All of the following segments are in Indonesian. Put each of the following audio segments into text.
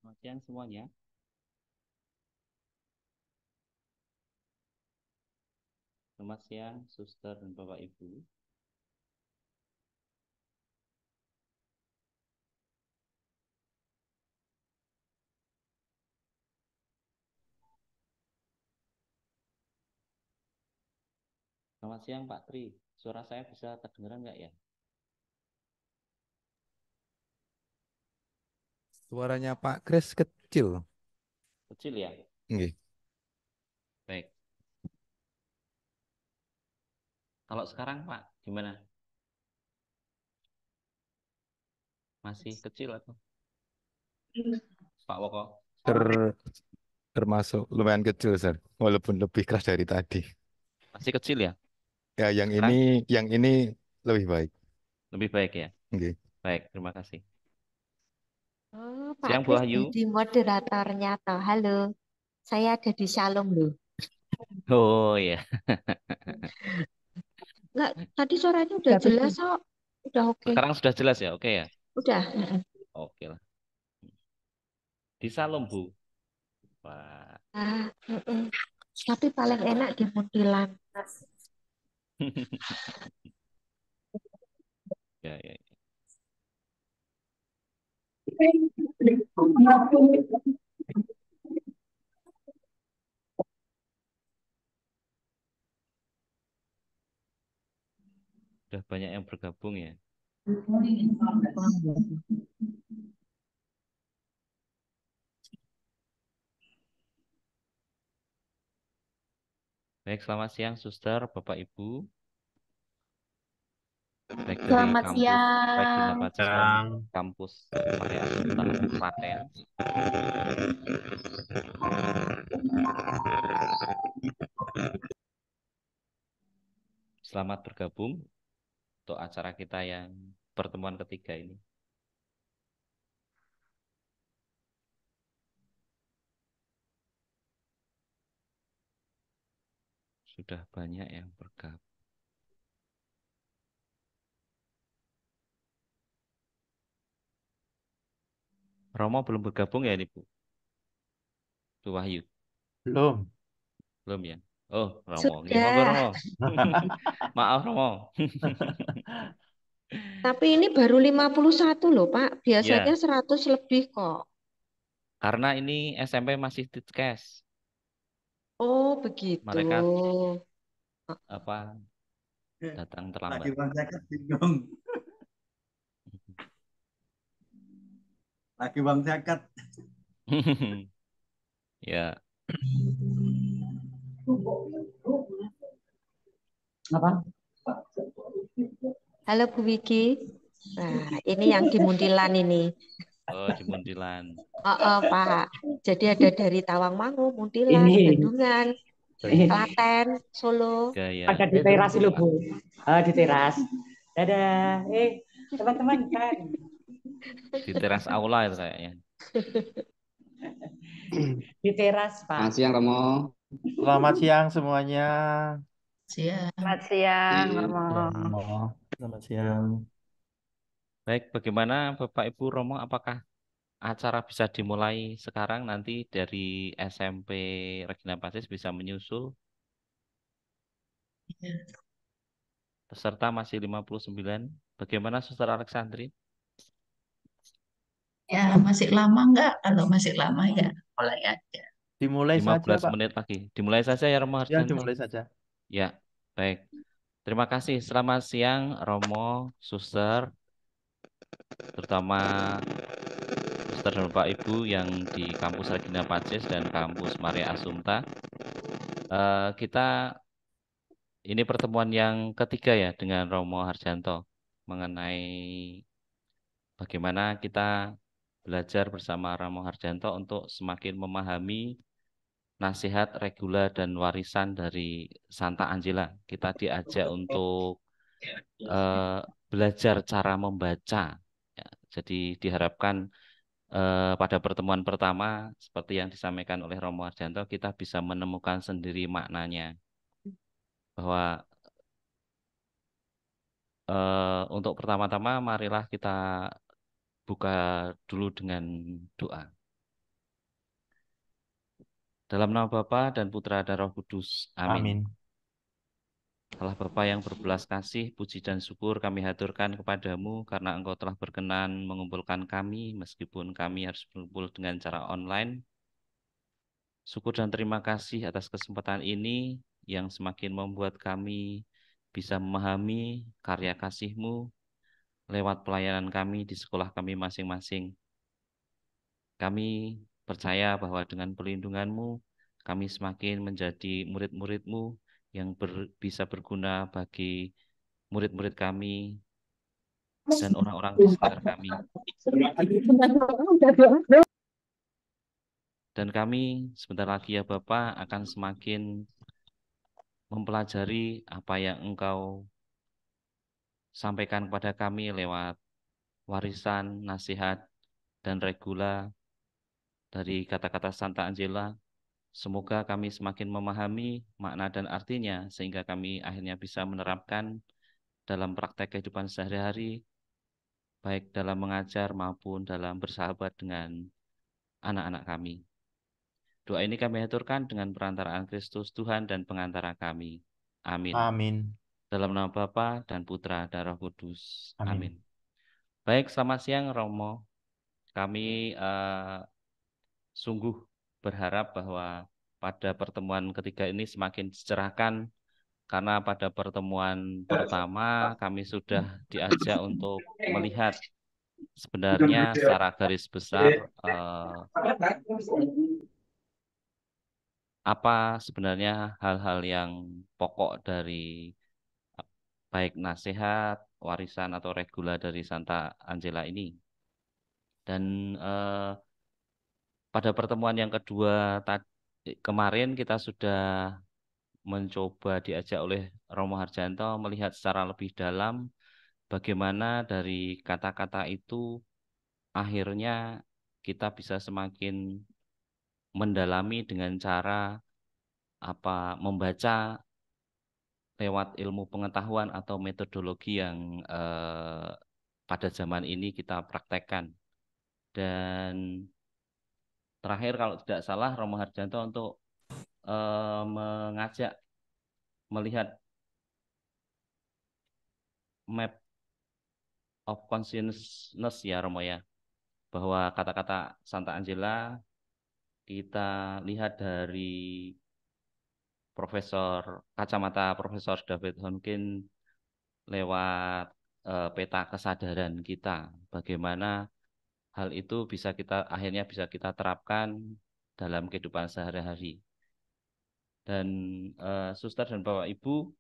Selamat siang semuanya. Selamat siang, Suster dan Bapak Ibu. Selamat siang, Pak Tri. Suara saya bisa terdengar nggak ya? Suaranya Pak Kris kecil. Kecil ya? Nggih. Baik. Kalau sekarang, Pak, gimana? Masih kecil atau? Pak Woko? Ter- Termasuk lumayan kecil, Sir. Walaupun lebih keras dari tadi. Masih kecil ya? Ya, Sekarang yang ini lebih baik. lebih baik ya? Nggih. Baik, terima kasih. Oh, Pak Siang, Bu Kris Ayu. jadi moderatornya toh. Halo, saya ada di Shalom loh. Oh ya, Enggak, tadi suaranya udah jelas kok. Udah oke. sekarang sudah jelas ya? Oke ya? Udah. Mm-mm. Oke lah. Di Salem, Bu. Pak. Mm-mm. Tapi paling enak di Muntilan. Ya, ya, ya. Sudah banyak yang bergabung ya. Baik, selamat siang, Suster, Bapak Ibu. Baik dari Selamat kampus Regina siang. Pacis dan Yang kampus Maria Assumpta Klaten. Selamat bergabung untuk acara kita yang pertemuan ketiga ini. Sudah banyak yang bergabung. Romo belum bergabung ya ini, Bu? Bu Wahyu? belum. Belum ya? Oh, Romo. Nggih, monggo Sudah. Romo. Maaf, Romo. Tapi ini baru 51 loh, Pak. Biasanya Ya, 100 lebih kok. karena ini SMP masih Titkes. Oh, begitu. Mereka apa datang Lagi terlambat. bang Jaket bingung. Lagi bang Jaket. Ya, Apa? Halo Bu Wiki. Nah, ini yang di Muntilan ini. oh di Muntilan. Oh, oh, Pak. Jadi ada dari Tawangmangu, Muntilan, Ini, Bandungan, ini Klaten, Solo. ada Gaya. di teras Itu, dulu, Pak. Bu. Di teras. Dadah. Teman-teman kan. Di teras aula itu kayaknya. Di teras, Selamat Pak. siang Romo. Selamat siang semuanya. Selamat siang, Siang. Romo. Selamat siang. Baik, bagaimana Bapak Ibu Romo, apakah acara bisa dimulai sekarang nanti dari SMP Regina Pacis bisa menyusul? Peserta masih 59. Bagaimana Suster Alexandri? Ya, masih lama enggak? Kalau masih lama ya mulai aja. Dimulai saja, 15 Pak. menit lagi. Dimulai saja ya Romo Ya, Harjanto. dimulai saja. Ya, baik. Terima kasih. Selamat siang Romo, Suster, terutama Suster dan Bapak Ibu yang di kampus Regina Pacis dan kampus Maria Assumpta. Kita ini pertemuan yang ketiga ya dengan Romo Harjanto mengenai bagaimana kita belajar bersama Romo Harjanto untuk semakin memahami nasihat, regula, dan warisan dari Santa Angela. Kita diajak untuk eh, belajar cara membaca. Ya, jadi diharapkan pada pertemuan pertama, seperti yang disampaikan oleh Romo Harjanto, kita bisa menemukan sendiri maknanya. Bahwa untuk pertama-tama marilah kita buka dulu dengan doa. Dalam nama Bapa dan Putra dan Roh Kudus. Amin. Amin. Allah Bapa yang berbelas kasih, puji dan syukur kami haturkan kepadamu karena Engkau telah berkenan mengumpulkan kami meskipun kami harus berkumpul dengan cara online. Syukur dan terima kasih atas kesempatan ini yang semakin membuat kami bisa memahami karya kasih-Mu lewat pelayanan kami di sekolah kami masing-masing. Kami percaya bahwa dengan perlindungan-Mu, kami semakin menjadi murid-murid-Mu yang bisa berguna bagi murid-murid kami dan orang-orang di sekitar kami. Dan kami sebentar lagi ya Bapak akan semakin mempelajari apa yang Engkau sampaikan kepada kami lewat warisan, nasihat, dan regula dari kata-kata Santa Angela. Semoga kami semakin memahami makna dan artinya sehingga kami akhirnya bisa menerapkan dalam praktek kehidupan sehari-hari, baik dalam mengajar maupun dalam bersahabat dengan anak-anak kami. Doa ini kami aturkan dengan perantaraan Kristus Tuhan dan pengantara kami. Amin. Amin. Dalam nama Bapa dan Putra dan Roh Kudus. Amin. Amin. Baik, selamat siang Romo. Kami sungguh berharap bahwa pada pertemuan ketiga ini semakin dicerahkan karena pada pertemuan pertama kami sudah diajak untuk melihat sebenarnya secara garis besar apa sebenarnya hal-hal yang pokok dari baik nasihat, warisan atau regula dari Santa Angela ini. Dan pada pertemuan yang kedua kemarin kita sudah mencoba diajak oleh Romo Harjanto melihat secara lebih dalam bagaimana dari kata-kata itu akhirnya kita bisa semakin mendalami dengan cara membaca lewat ilmu pengetahuan atau metodologi yang pada zaman ini kita praktekkan. Dan terakhir kalau tidak salah Romo Harjanto untuk mengajak melihat map of consciousness ya Romo ya, bahwa kata-kata Santa Angela kita lihat dari kacamata Profesor David Honkin lewat peta kesadaran kita, bagaimana hal itu akhirnya bisa kita terapkan dalam kehidupan sehari-hari. Dan Suster dan Bapak Ibu,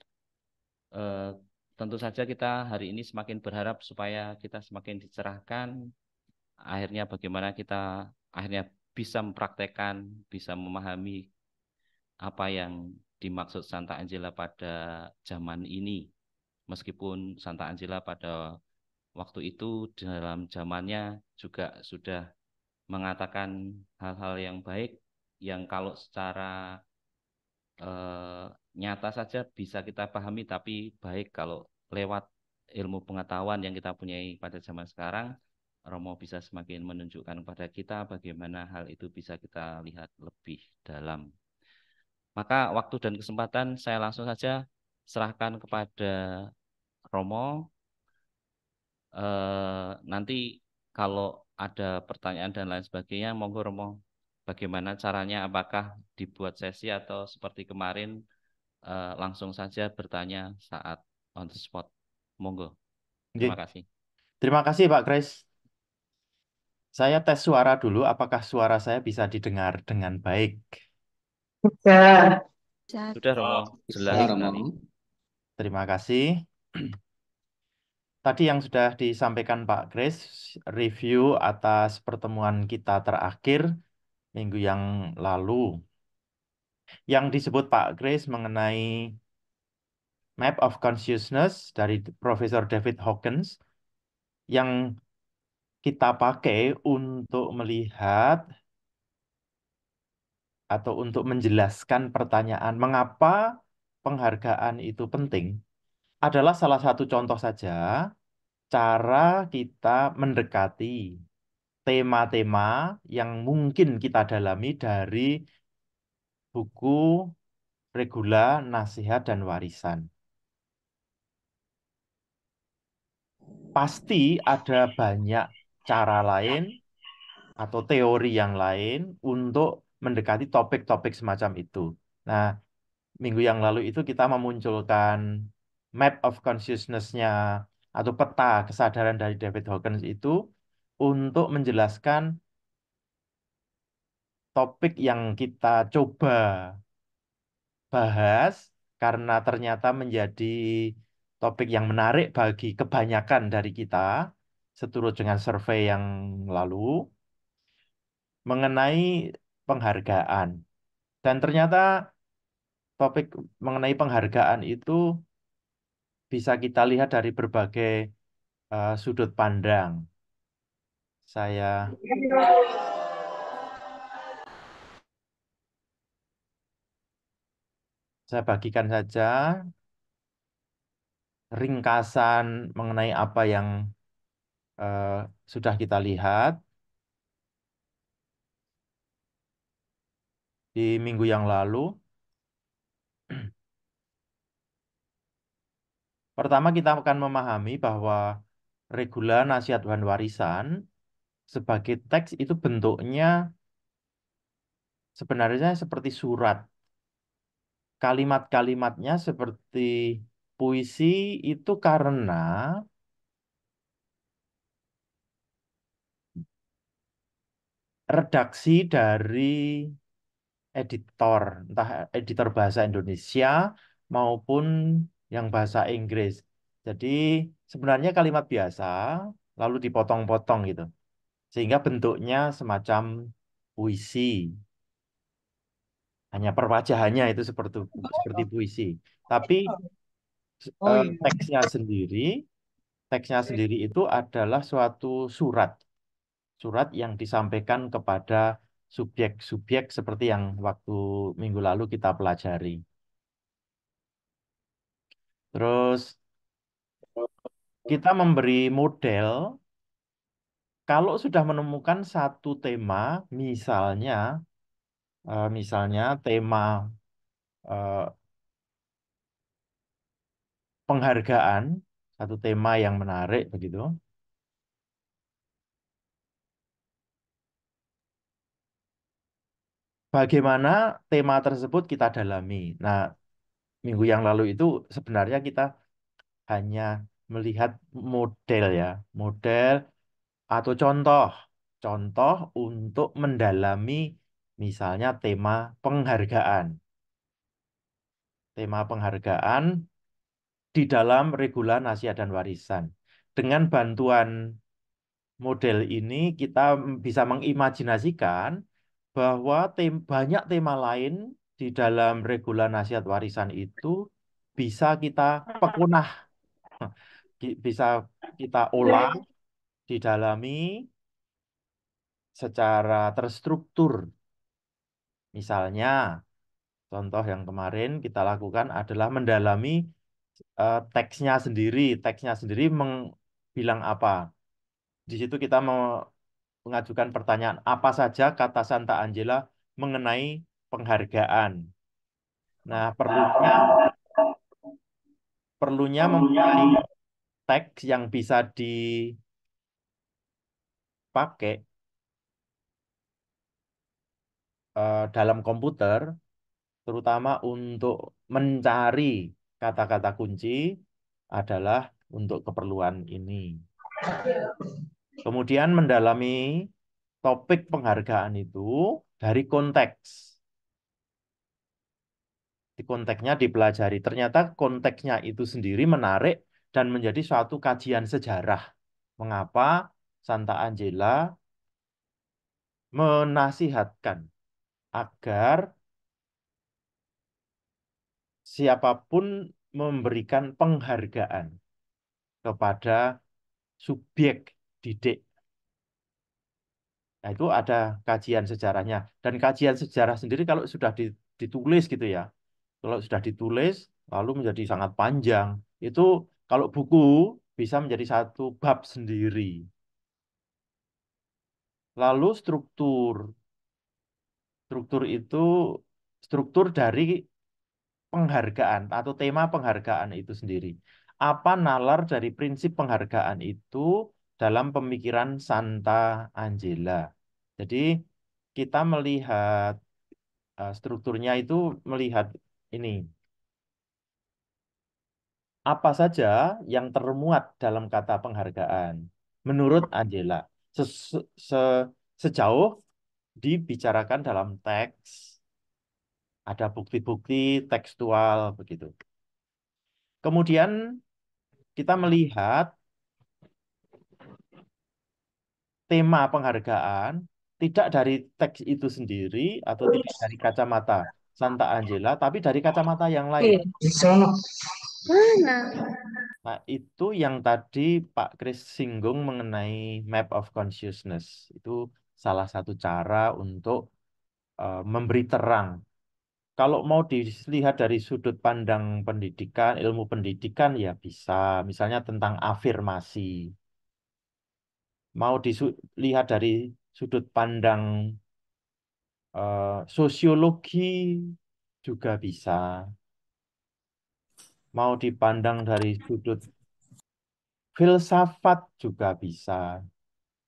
tentu saja kita hari ini semakin berharap supaya kita semakin dicerahkan, akhirnya bagaimana kita akhirnya bisa mempraktekkan, bisa memahami apa yang dimaksud Santa Angela pada zaman ini. Meskipun Santa Angela pada waktu itu dalam zamannya juga sudah mengatakan hal-hal yang baik yang kalau secara nyata saja bisa kita pahami, tapi baik kalau lewat ilmu pengetahuan yang kita punyai pada zaman sekarang, Romo bisa semakin menunjukkan kepada kita bagaimana hal itu bisa kita lihat lebih dalam. Maka waktu dan kesempatan saya langsung saja serahkan kepada Romo. Nanti kalau ada pertanyaan dan lain sebagainya, monggo Romo, bagaimana caranya? Apakah dibuat sesi atau seperti kemarin langsung saja bertanya saat on the spot? Monggo. Terima kasih. Terima kasih Pak Grace. Saya tes suara dulu, apakah suara saya bisa didengar dengan baik? Sudah Romo, jelas sekali. Terima kasih. Tadi yang sudah disampaikan Pak Grace, review atas pertemuan kita terakhir minggu yang lalu. Yang disebut Pak Grace mengenai Map of Consciousness dari Profesor David Hawkins yang kita pakai untuk melihat atau untuk menjelaskan pertanyaan mengapa penghargaan itu penting adalah salah satu contoh saja cara kita mendekati tema-tema yang mungkin kita dalami dari buku Regula, Nasihat, dan Warisan. Pasti ada banyak cara lain atau teori yang lain untuk mendekati topik-topik semacam itu. Nah, minggu yang lalu itu kita memunculkan map of consciousness-nya atau peta kesadaran dari David Hawkins itu untuk menjelaskan topik yang kita coba bahas karena ternyata menjadi topik yang menarik bagi kebanyakan dari kita seturut dengan survei yang lalu mengenai penghargaan. Dan ternyata topik mengenai penghargaan itu bisa kita lihat dari berbagai sudut pandang. Saya saya bagikan saja ringkasan mengenai apa yang eh, sudah kita lihat di minggu yang lalu. Pertama, kita akan memahami bahwa regula, nasihat, dan warisan sebagai teks itu bentuknya sebenarnya seperti surat. Kalimat-kalimatnya seperti puisi itu karena redaksi dari editor, entah editor bahasa Indonesia maupun yang bahasa Inggris. Jadi sebenarnya kalimat biasa, lalu dipotong-potong gitu. Sehingga bentuknya semacam puisi. Hanya perwajahannya itu seperti puisi. Tapi teksnya sendiri, itu adalah suatu surat. Surat yang disampaikan kepada subjek-subjek seperti yang waktu minggu lalu kita pelajari. Terus kita memberi model kalau sudah menemukan satu tema, misalnya tema eh, penghargaan, satu tema yang menarik begitu. Bagaimana tema tersebut kita dalami. Nah, minggu yang lalu itu sebenarnya kita hanya melihat model ya, model atau contoh untuk mendalami misalnya tema penghargaan. Tema penghargaan di dalam regula, nasihat, dan warisan. Dengan bantuan model ini kita bisa mengimajinasikan bahwa banyak tema lain di dalam regula, nasihat, warisan itu bisa kita pekunah, bisa kita olah, didalami secara terstruktur. Misalnya, contoh yang kemarin kita lakukan adalah mendalami teksnya sendiri. Teksnya sendiri bilang apa? Di situ kita mau mengajukan pertanyaan, apa saja kata Santa Angela mengenai penghargaan. Nah, perlunya mempunyai teks yang bisa dipakai dalam komputer, terutama untuk mencari kata-kata kunci adalah untuk keperluan ini. Kemudian mendalami topik penghargaan itu dari konteks. Di konteksnya dipelajari. Ternyata konteksnya itu sendiri menarik dan menjadi suatu kajian sejarah. Mengapa Santa Angela menasihatkan agar siapapun memberikan penghargaan kepada subjek didik. Nah, itu ada kajian sejarahnya. Dan kajian sejarah sendiri kalau sudah ditulis gitu ya, kalau sudah ditulis lalu menjadi sangat panjang, itu kalau buku bisa menjadi satu bab sendiri. Lalu struktur itu struktur dari penghargaan atau tema penghargaan itu sendiri. Apa nalar dari prinsip penghargaan itu dalam pemikiran Santa Angela? Jadi kita melihat strukturnya itu melihat ini. Apa saja yang termuat dalam kata penghargaan menurut Angela se- se- sejauh dibicarakan dalam teks, ada bukti-bukti tekstual begitu. Kemudian kita melihat tema penghargaan tidak dari teks itu sendiri atau tidak dari kacamata Santa Angela, tapi dari kacamata yang lain. Di sono. Mana? Nah, itu yang tadi Pak Kris singgung mengenai map of consciousness. Itu salah satu cara untuk memberi terang. Kalau mau dilihat dari sudut pandang pendidikan, ilmu pendidikan ya bisa. Misalnya tentang afirmasi. Mau dilihat dari sudut pandang sosiologi juga bisa. Mau dipandang dari sudut filsafat juga bisa.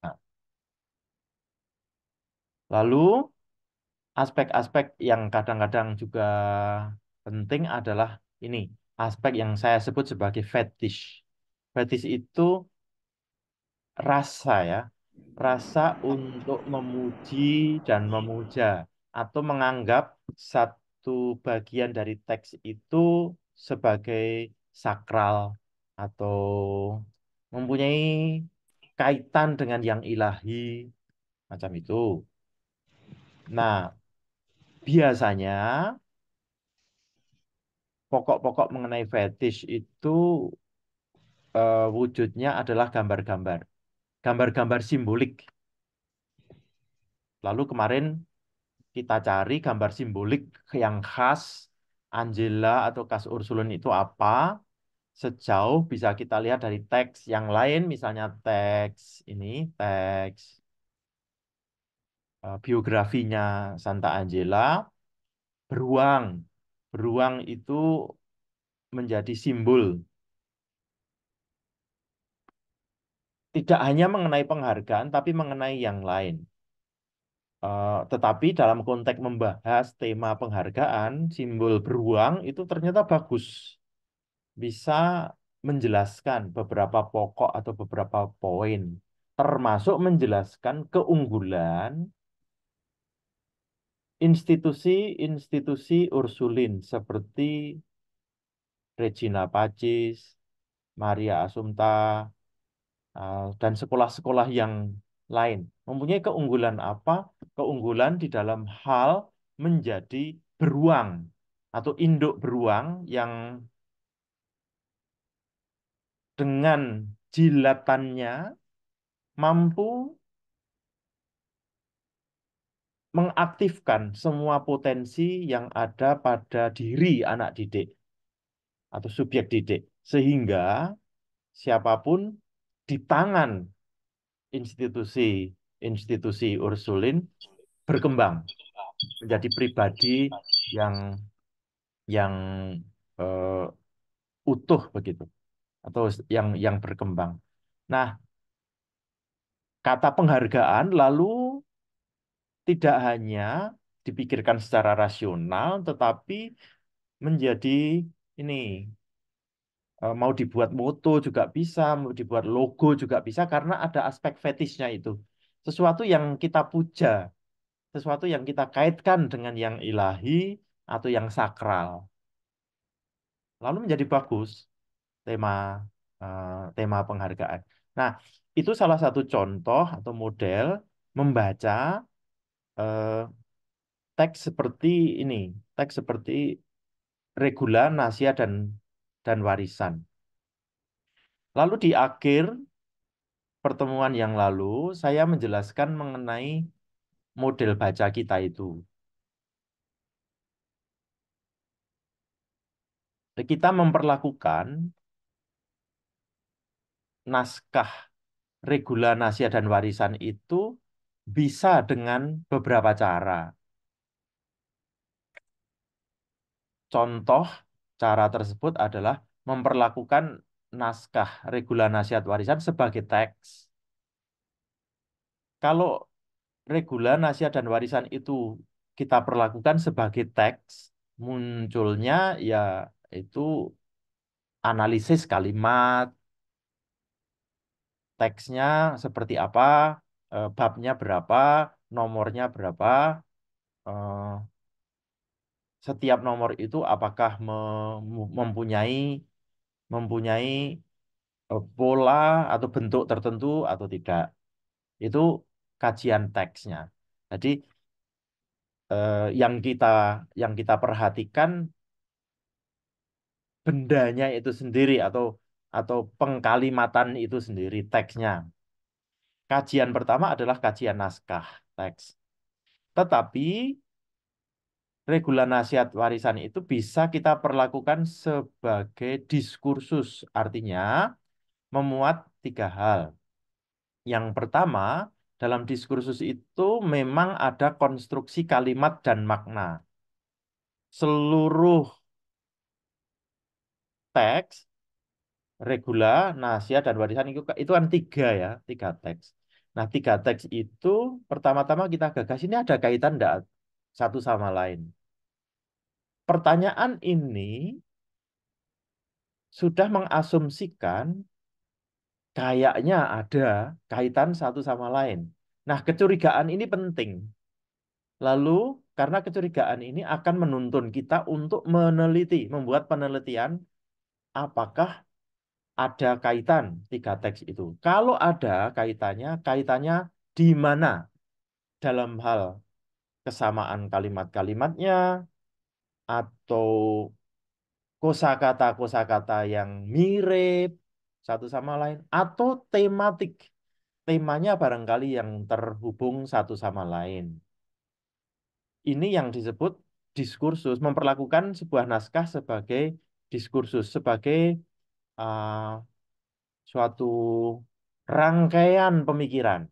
Nah, lalu aspek-aspek yang kadang-kadang juga penting adalah ini, aspek yang saya sebut sebagai fetish. Fetish itu rasa ya, rasa untuk memuji dan memuja atau menganggap satu bagian dari teks itu sebagai sakral atau mempunyai kaitan dengan yang ilahi macam itu. Nah, biasanya pokok-pokok mengenai fetish itu wujudnya adalah gambar-gambar, gambar-gambar simbolik. Lalu kemarin kita cari gambar simbolik yang khas Angela atau khas Ursulun itu apa. Sejauh bisa kita lihat dari teks yang lain, misalnya teks ini, teks biografinya Santa Angela, beruang. Beruang itu menjadi simbol. Tidak hanya mengenai penghargaan, tapi mengenai yang lain. Tetapi dalam konteks membahas tema penghargaan, simbol beruang itu ternyata bagus. Bisa menjelaskan beberapa pokok atau beberapa poin, termasuk menjelaskan keunggulan institusi-institusi Ursulin seperti Regina Pacis, Maria Assumpta, dan sekolah-sekolah yang lain. Mempunyai keunggulan apa? Keunggulan di dalam hal menjadi beruang atau induk beruang yang dengan jilatannya mampu mengaktifkan semua potensi yang ada pada diri anak didik atau subjek didik. Sehingga siapapun di tangan institusi-institusi Ursulin berkembang menjadi pribadi yang yang eh, utuh begitu atau yang berkembang. Nah, kata penghargaan lalu tidak hanya dipikirkan secara rasional, tetapi menjadi ini mau dibuat moto juga bisa, mau dibuat logo juga bisa karena ada aspek fetishnya itu. Sesuatu yang kita puja, sesuatu yang kita kaitkan dengan yang ilahi atau yang sakral. Lalu menjadi bagus tema tema penghargaan. Nah, itu salah satu contoh atau model membaca eh, teks seperti ini, teks seperti Regula, Nasia dan Warisan. Lalu di akhir pertemuan yang lalu saya menjelaskan mengenai model baca kita itu. Kita memperlakukan naskah Regula, Nasia dan Warisan itu bisa dengan beberapa cara. contoh cara tersebut adalah memperlakukan naskah regula nasihat warisan sebagai teks. Kalau regula nasihat dan warisan itu kita perlakukan sebagai teks, munculnya ya itu analisis kalimat, teksnya seperti apa, babnya berapa, nomornya berapa, eh, setiap nomor itu apakah mempunyai mempunyai pola atau bentuk tertentu atau tidak. Itu kajian teksnya. Jadi yang kita perhatikan bendanya itu sendiri atau pengkalimatan itu sendiri teksnya. Kajian pertama adalah kajian naskah teks. Tetapi regula nasihat warisan itu bisa kita perlakukan sebagai diskursus, artinya memuat tiga hal. Yang pertama, dalam diskursus itu memang ada konstruksi kalimat dan makna. Seluruh teks, regula, nasihat, dan warisan itu kan tiga teks. Nah, tiga teks itu pertama-tama kita gagas ini ada kaitan enggak satu sama lain. Pertanyaan ini sudah mengasumsikan kayaknya ada kaitan satu sama lain. Nah, kecurigaan ini penting. Lalu, karena kecurigaan ini akan menuntun kita untuk meneliti, membuat penelitian apakah ada kaitan tiga teks itu. Kalau ada kaitannya di mana dalam hal kesamaan kalimat-kalimatnya atau kosakata-kosakata yang mirip satu sama lain atau tematik. Temanya barangkali yang terhubung satu sama lain. Ini yang disebut diskursus, memperlakukan sebuah naskah sebagai diskursus, sebagai uh, suatu rangkaian pemikiran.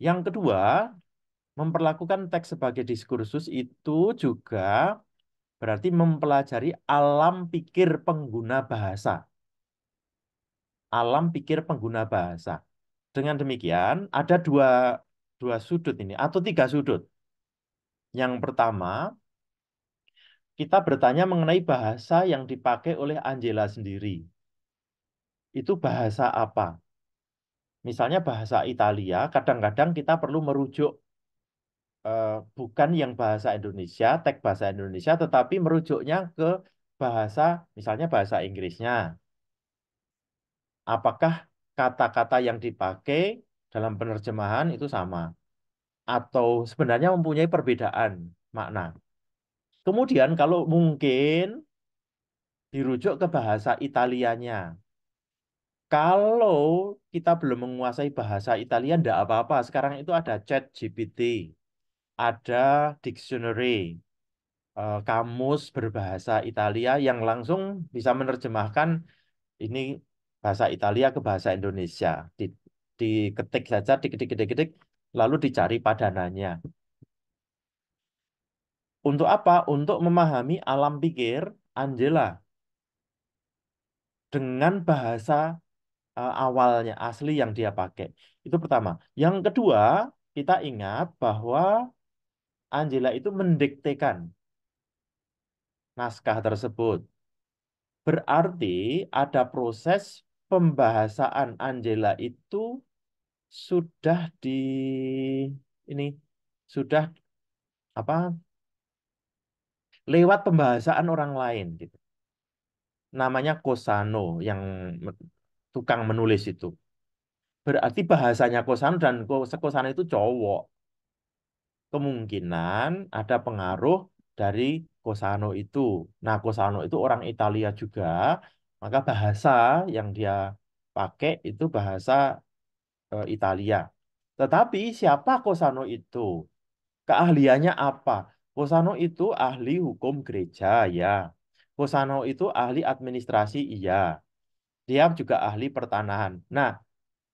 Yang kedua, memperlakukan teks sebagai diskursus itu juga berarti mempelajari alam pikir pengguna bahasa. Alam pikir pengguna bahasa. Dengan demikian, ada dua sudut ini, atau tiga sudut. Yang pertama, kita bertanya mengenai bahasa yang dipakai oleh Angela sendiri. Itu bahasa apa? Misalnya bahasa Italia, kadang-kadang kita perlu merujuk bukan yang bahasa Indonesia, teks bahasa Indonesia, tetapi merujuknya ke bahasa, misalnya bahasa Inggrisnya. Apakah kata-kata yang dipakai dalam penerjemahan itu sama? Atau sebenarnya mempunyai perbedaan makna? Kemudian kalau mungkin dirujuk ke bahasa Italianya. Kalau kita belum menguasai bahasa Italia, enggak apa-apa. Sekarang itu ada chat GPT, ada dictionary, kamus berbahasa Italia yang langsung bisa menerjemahkan ini bahasa Italia ke bahasa Indonesia. Diketik saja, diketik, lalu dicari padanannya. Untuk apa? Untuk memahami alam pikir Angela dengan bahasa awalnya, asli yang dia pakai. Itu pertama. Yang kedua, kita ingat bahwa Angela itu mendiktekan naskah tersebut. Berarti ada proses pembahasaan Angela itu sudah ini sudah apa lewat pembahasaan orang lain gitu. Namanya Kosano yang tukang menulis itu. Berarti bahasanya Kosano dan Kosano itu cowok. Kemungkinan ada pengaruh dari Kosano itu. Nah, Kosano itu orang Italia juga, maka bahasa yang dia pakai itu bahasa Italia. Tetapi siapa Kosano itu? Keahliannya apa? Kosano itu ahli hukum gereja, ya. Kosano itu ahli administrasi, iya. Dia juga ahli pertanahan. Nah,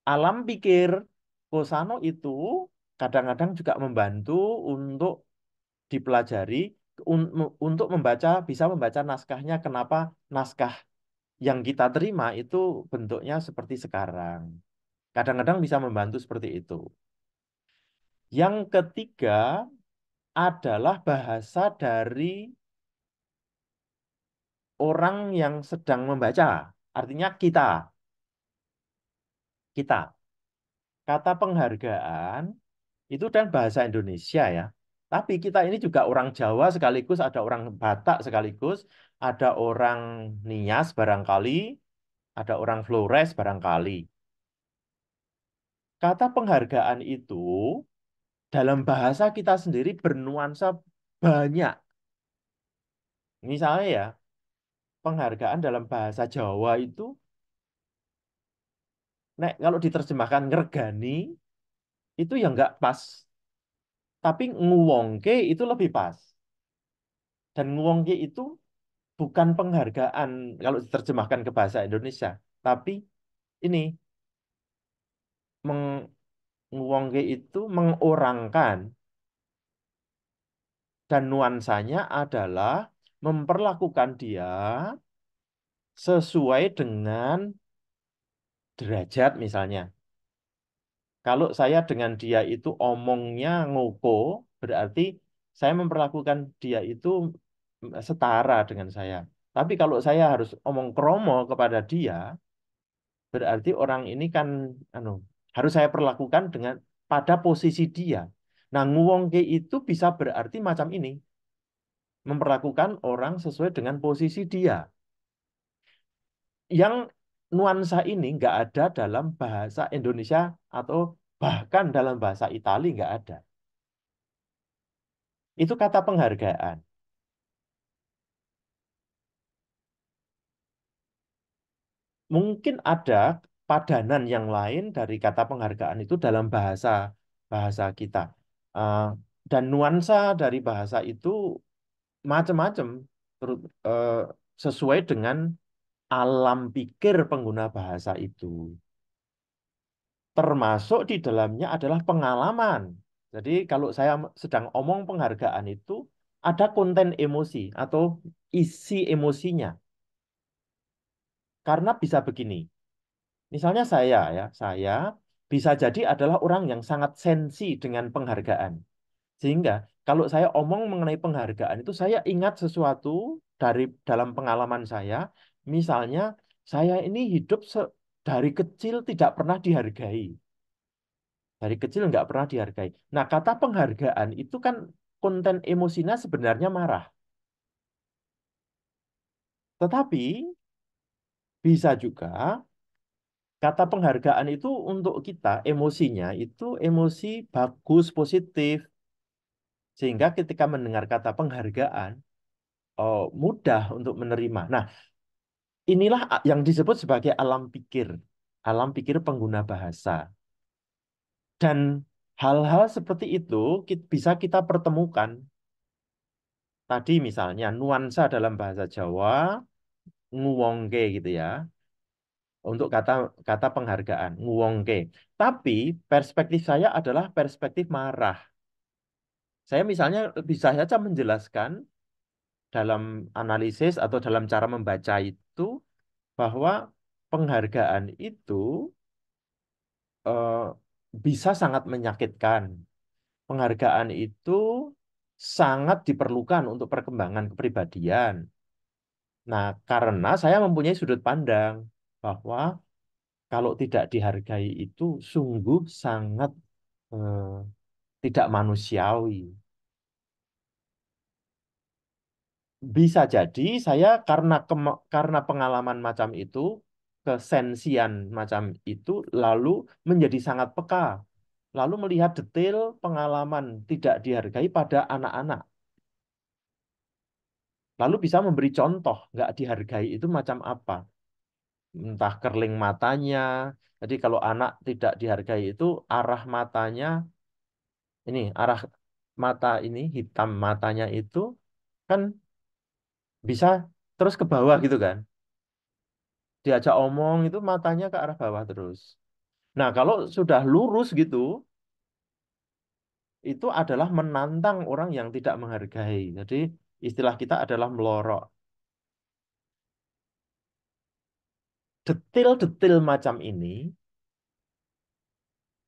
alam pikir Kosano itu kadang-kadang juga membantu untuk dipelajari untuk bisa membaca naskahnya. Kenapa naskah yang kita terima itu bentuknya seperti sekarang. Kadang-kadang bisa membantu seperti itu. Yang ketiga adalah bahasa dari orang yang sedang membaca. Artinya kita. Kata penghargaan itu dan bahasa Indonesia ya. Tapi kita ini juga orang Jawa sekaligus, ada orang Batak sekaligus, ada orang Nias barangkali, ada orang Flores barangkali. Kata penghargaan itu dalam bahasa kita sendiri bernuansa banyak. Misalnya ya, penghargaan dalam bahasa Jawa itu, kalau diterjemahkan ngergani, itu ya nggak pas. Tapi nguwongke itu lebih pas. Dan nguwongke itu bukan penghargaan kalau diterjemahkan ke bahasa Indonesia. Tapi ini, nguwongke itu mengorangkan. Dan nuansanya adalah memperlakukan dia sesuai dengan derajat misalnya. Kalau saya dengan dia itu omongnya ngoko, berarti saya memperlakukan dia itu setara dengan saya. Tapi kalau saya harus omong kromo kepada dia, berarti orang ini kan harus saya perlakukan dengan pada posisi dia. Nah, nguwongke itu bisa berarti macam ini, memperlakukan orang sesuai dengan posisi dia. Yang nuansa ini nggak ada dalam bahasa Indonesia atau bahkan dalam bahasa Italia nggak ada. Itu kata penghargaan. Mungkin ada padanan yang lain dari kata penghargaan itu dalam bahasa bahasa kita. Eh, dan nuansa dari bahasa itu macam-macam, eh, sesuai dengan alam pikir pengguna bahasa itu. Termasuk di dalamnya adalah pengalaman. Jadi kalau saya sedang omong penghargaan itu ada konten emosi atau isi emosinya. Karena bisa begini. Misalnya saya bisa jadi adalah orang yang sangat sensi dengan penghargaan. Sehingga kalau saya omong mengenai penghargaan itu saya ingat sesuatu dari dalam pengalaman saya. Misalnya saya ini hidup dari kecil tidak pernah dihargai. Dari kecil nggak pernah dihargai. Nah, kata penghargaan itu kan konten emosinya sebenarnya marah. Tetapi bisa juga kata penghargaan itu untuk kita emosinya itu emosi bagus, positif. Sehingga ketika mendengar kata penghargaan, mudah untuk menerima. Nah, inilah yang disebut sebagai alam pikir pengguna bahasa. Dan hal-hal seperti itu bisa kita pertemukan. Tadi misalnya nuansa dalam bahasa Jawa, nguwongke gitu ya, untuk kata kata penghargaan, nguwongke. Tapi perspektif saya adalah perspektif marah. Saya misalnya bisa saja menjelaskan dalam analisis atau dalam cara membaca itu bahwa penghargaan itu eh, bisa sangat menyakitkan. Penghargaan itu sangat diperlukan untuk perkembangan kepribadian. Nah, karena saya mempunyai sudut pandang bahwa kalau tidak dihargai itu sungguh sangat eh, tidak manusiawi. Bisa jadi saya karena pengalaman macam itu, kesensian macam itu, lalu menjadi sangat peka, lalu melihat detail pengalaman tidak dihargai pada anak-anak, lalu bisa memberi contoh nggak dihargai itu macam apa, entah kerling matanya. Jadi kalau anak tidak dihargai itu arah matanya arah mata ini hitam matanya itu kan bisa terus ke bawah gitu kan. Diajak omong itu matanya ke arah bawah terus. Nah, kalau sudah lurus gitu, itu adalah menantang orang yang tidak menghargai. Jadi istilah kita adalah melorok. Detil-detil macam ini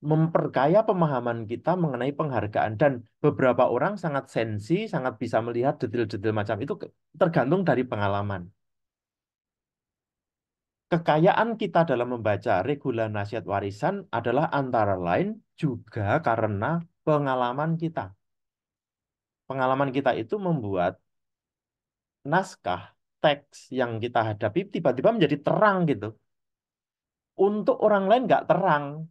memperkaya pemahaman kita mengenai penghargaan dan beberapa orang sangat sensi, sangat bisa melihat detil-detil macam itu tergantung dari pengalaman. Kekayaan kita dalam membaca regula nasihat warisan adalah antara lain juga karena pengalaman kita. Pengalaman kita itu membuat naskah, teks yang kita hadapi tiba-tiba menjadi terang gitu. Untuk orang lain nggak terang,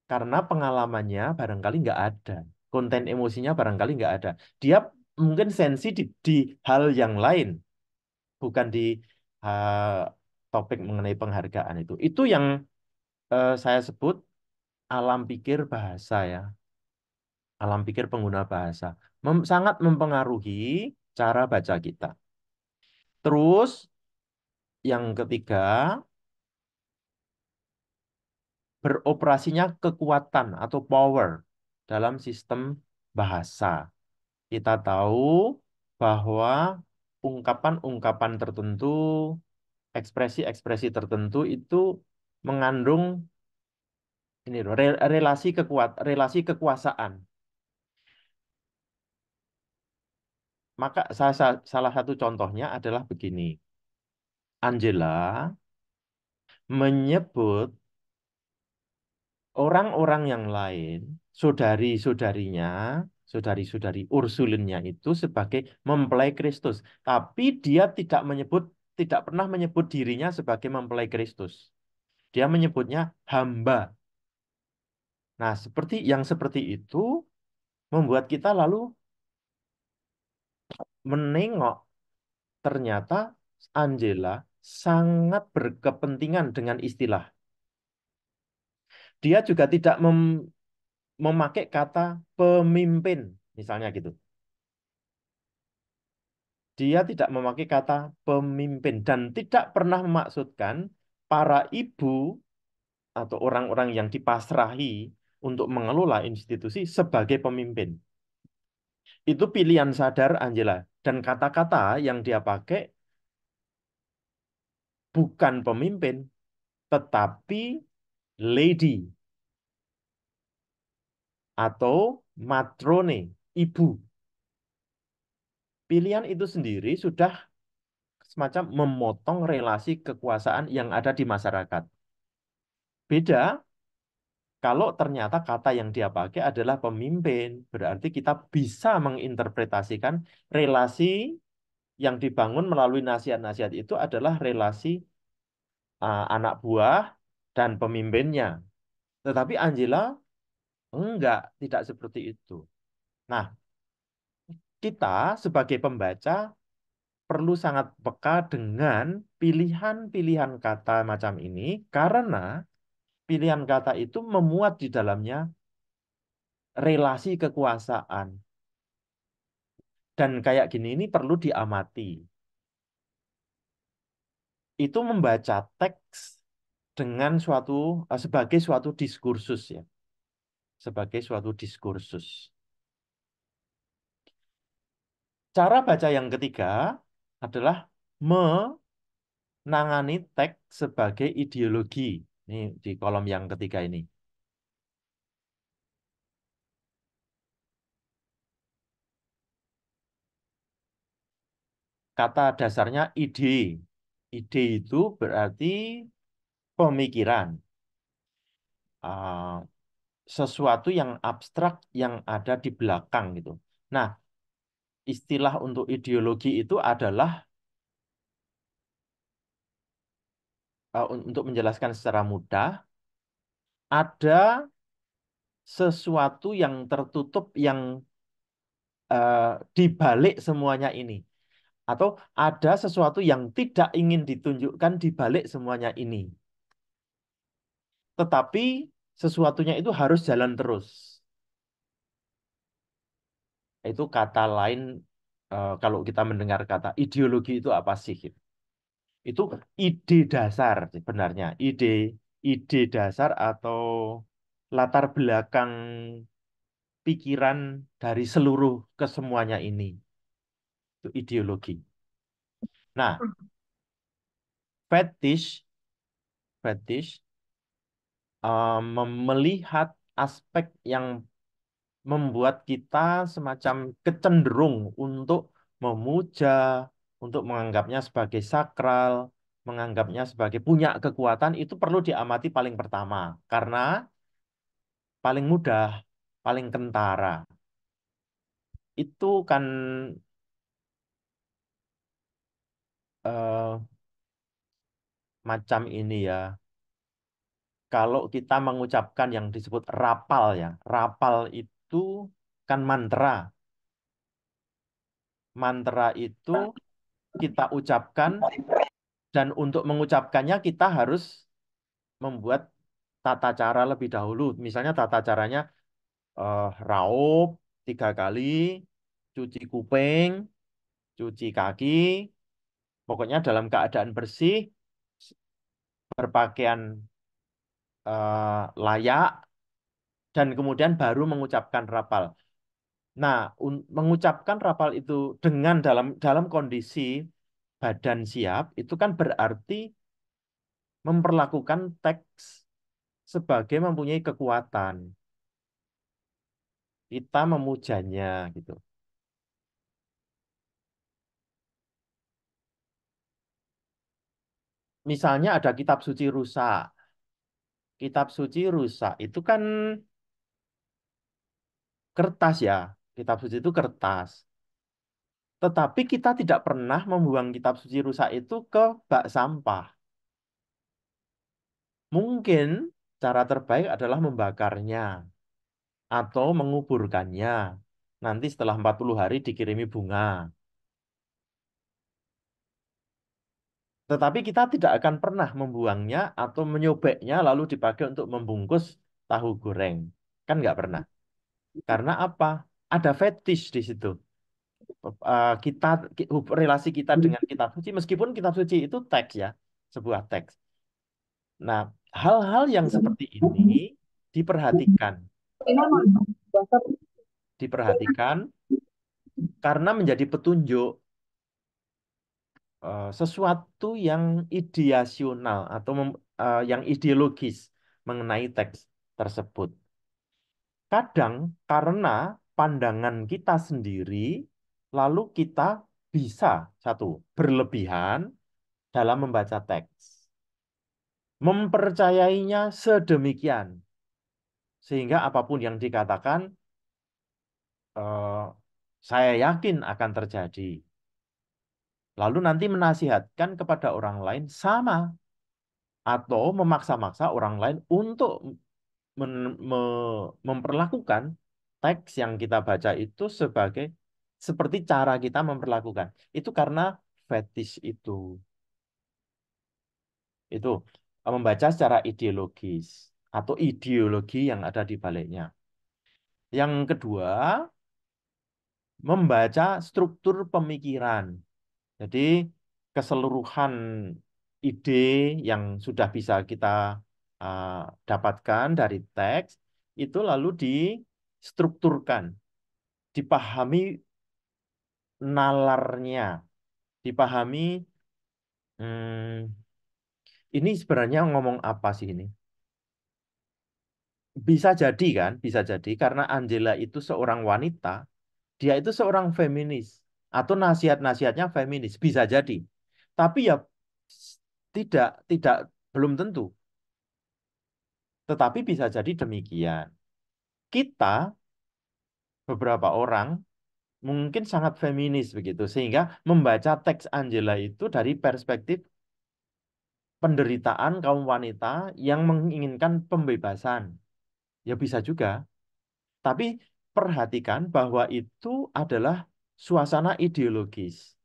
karena pengalamannya barangkali nggak ada. Konten emosinya barangkali nggak ada. Dia mungkin sensi di hal yang lain, bukan di uh, topik mengenai penghargaan itu. Itu yang saya sebut alam pikir bahasa ya. Alam pikir pengguna bahasa. Sangat mempengaruhi cara baca kita. Terus yang ketiga, beroperasinya kekuatan atau power dalam sistem bahasa. Kita tahu bahwa ungkapan-ungkapan tertentu, ekspresi-ekspresi tertentu itu mengandung ini loh, relasi kekuasaan. Maka salah satu contohnya adalah begini. Angela menyebut orang-orang yang lain, saudari-saudarinya, saudari-saudari Ursulinnya itu sebagai mempelai Kristus. Tapi dia tidak pernah menyebut dirinya sebagai mempelai Kristus. Dia menyebutnya hamba. Nah, seperti itu membuat kita lalu menengok ternyata Angela sangat berkepentingan dengan istilah. Dia juga tidak memakai kata pemimpin, misalnya gitu. Dia tidak memakai kata pemimpin dan tidak pernah memaksudkan para ibu atau orang-orang yang dipasrahi untuk mengelola institusi sebagai pemimpin. Itu pilihan sadar Angela. Dan kata-kata yang dia pakai bukan pemimpin, tetapi lady atau matrone, ibu. Pilihan itu sendiri sudah semacam memotong relasi kekuasaan yang ada di masyarakat. Beda kalau ternyata kata yang dia pakai adalah pemimpin, berarti kita bisa menginterpretasikan relasi yang dibangun melalui nasihat-nasihat itu adalah relasi anak buah dan pemimpinnya. Tetapi Angela enggak, tidak seperti itu. Nah, kita sebagai pembaca perlu sangat peka dengan pilihan-pilihan kata macam ini karena pilihan kata itu memuat di dalamnya relasi kekuasaan. Dan kayak gini ini perlu diamati. Itu membaca teks dengan sebagai suatu diskursus ya. Sebagai suatu diskursus. Cara baca yang ketiga adalah menangani teks sebagai ideologi. Ini di kolom yang ketiga ini. Kata dasarnya ide. Ide itu berarti pemikiran. Ah, sesuatu yang abstrak yang ada di belakang gitu. Nah, istilah untuk ideologi itu adalah untuk menjelaskan secara mudah, ada sesuatu yang tertutup yang di balik semuanya ini. Atau ada sesuatu yang tidak ingin ditunjukkan di balik semuanya ini. Tetapi sesuatunya itu harus jalan terus. Itu kata lain kalau kita mendengar kata ideologi itu apa sih? Itu ide dasar sebenarnya, ide dasar atau latar belakang pikiran dari seluruh kesemuanya ini. Itu ideologi. Nah, fetish, fetish melihat aspek yang membuat kita semacam kecenderung untuk memuja, untuk menganggapnya sebagai sakral, menganggapnya sebagai punya kekuatan, itu perlu diamati paling pertama. Karena paling mudah, paling kentara. Itu kan eh, macam ini ya. Kalau kita mengucapkan yang disebut rapal ya. Rapal itu kan mantra. Mantra itu kita ucapkan dan untuk mengucapkannya kita harus membuat tata cara lebih dahulu. Misalnya tata caranya raup 3 kali, cuci kuping, cuci kaki, pokoknya dalam keadaan bersih, berpakaian layak, dan kemudian baru mengucapkan rapal. Nah, mengucapkan rapal itu dengan dalam dalam kondisi badan siap, itu kan berarti memperlakukan teks sebagai mempunyai kekuatan. Kita memujanya gitu. Misalnya ada kitab suci rusak. Kitab suci rusak itu kan kertas ya. Kitab suci itu kertas. Tetapi kita tidak pernah membuang kitab suci rusak itu ke bak sampah. Mungkin cara terbaik adalah membakarnya atau menguburkannya. Nanti setelah 40 hari dikirimi bunga. Tetapi kita tidak akan pernah membuangnya atau menyobeknya lalu dipakai untuk membungkus tahu goreng. Kan nggak pernah. Karena apa? Ada fetish di situ. Kita relasi kita dengan kitab suci, meskipun kitab suci itu teks ya, sebuah teks. Nah, hal-hal yang seperti ini diperhatikan, diperhatikan karena menjadi petunjuk sesuatu yang ideasional atau yang ideologis mengenai teks tersebut. Kadang karena pandangan kita sendiri, lalu kita bisa satu berlebihan dalam membaca teks, mempercayainya sedemikian sehingga apapun yang dikatakan, eh, saya yakin akan terjadi. Lalu nanti menasihatkan kepada orang lain sama atau memaksa-maksa orang lain untuk memperlakukan teks yang kita baca itu sebagai seperti cara kita memperlakukan. Itu karena fetish itu membaca secara ideologis atau ideologi yang ada di baliknya. Yang kedua, membaca struktur pemikiran. Jadi keseluruhan ide yang sudah bisa kita uh, dapatkan dari teks itu lalu distrukturkan, dipahami nalarnya, dipahami hmm, ini sebenarnya ngomong apa sih ini? Bisa jadi kan, bisa jadi karena Angela itu seorang wanita, dia itu seorang feminis atau nasihat-nasihatnya feminis, bisa jadi. Tapi ya tidak belum tentu. Tetapi bisa jadi demikian. Kita beberapa orang mungkin sangat feminis begitu sehingga membaca teks Angela itu dari perspektif penderitaan kaum wanita yang menginginkan pembebasan. Ya bisa juga. Tapi perhatikan bahwa itu adalah suasana ideologis.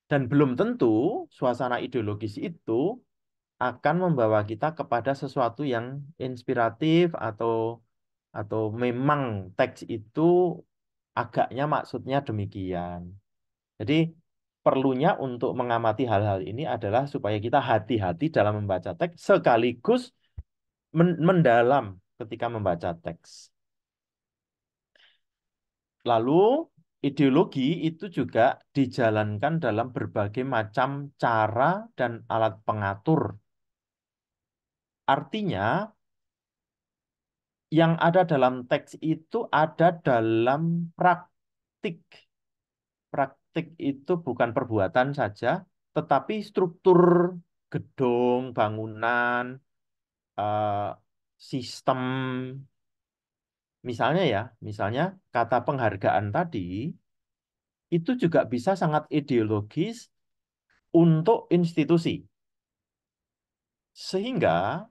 Dan belum tentu suasana ideologis itu akan membawa kita kepada sesuatu yang inspiratif atau memang teks itu agaknya maksudnya demikian. Jadi perlunya untuk mengamati hal-hal ini adalah supaya kita hati-hati dalam membaca teks sekaligus mendalam ketika membaca teks. Lalu ideologi itu juga dijalankan dalam berbagai macam cara dan alat pengatur. Artinya, yang ada dalam teks itu ada dalam praktik. Praktik itu bukan perbuatan saja, tetapi struktur gedung, bangunan, eh, sistem. Misalnya kata penghargaan tadi itu juga bisa sangat ideologis untuk institusi. Sehingga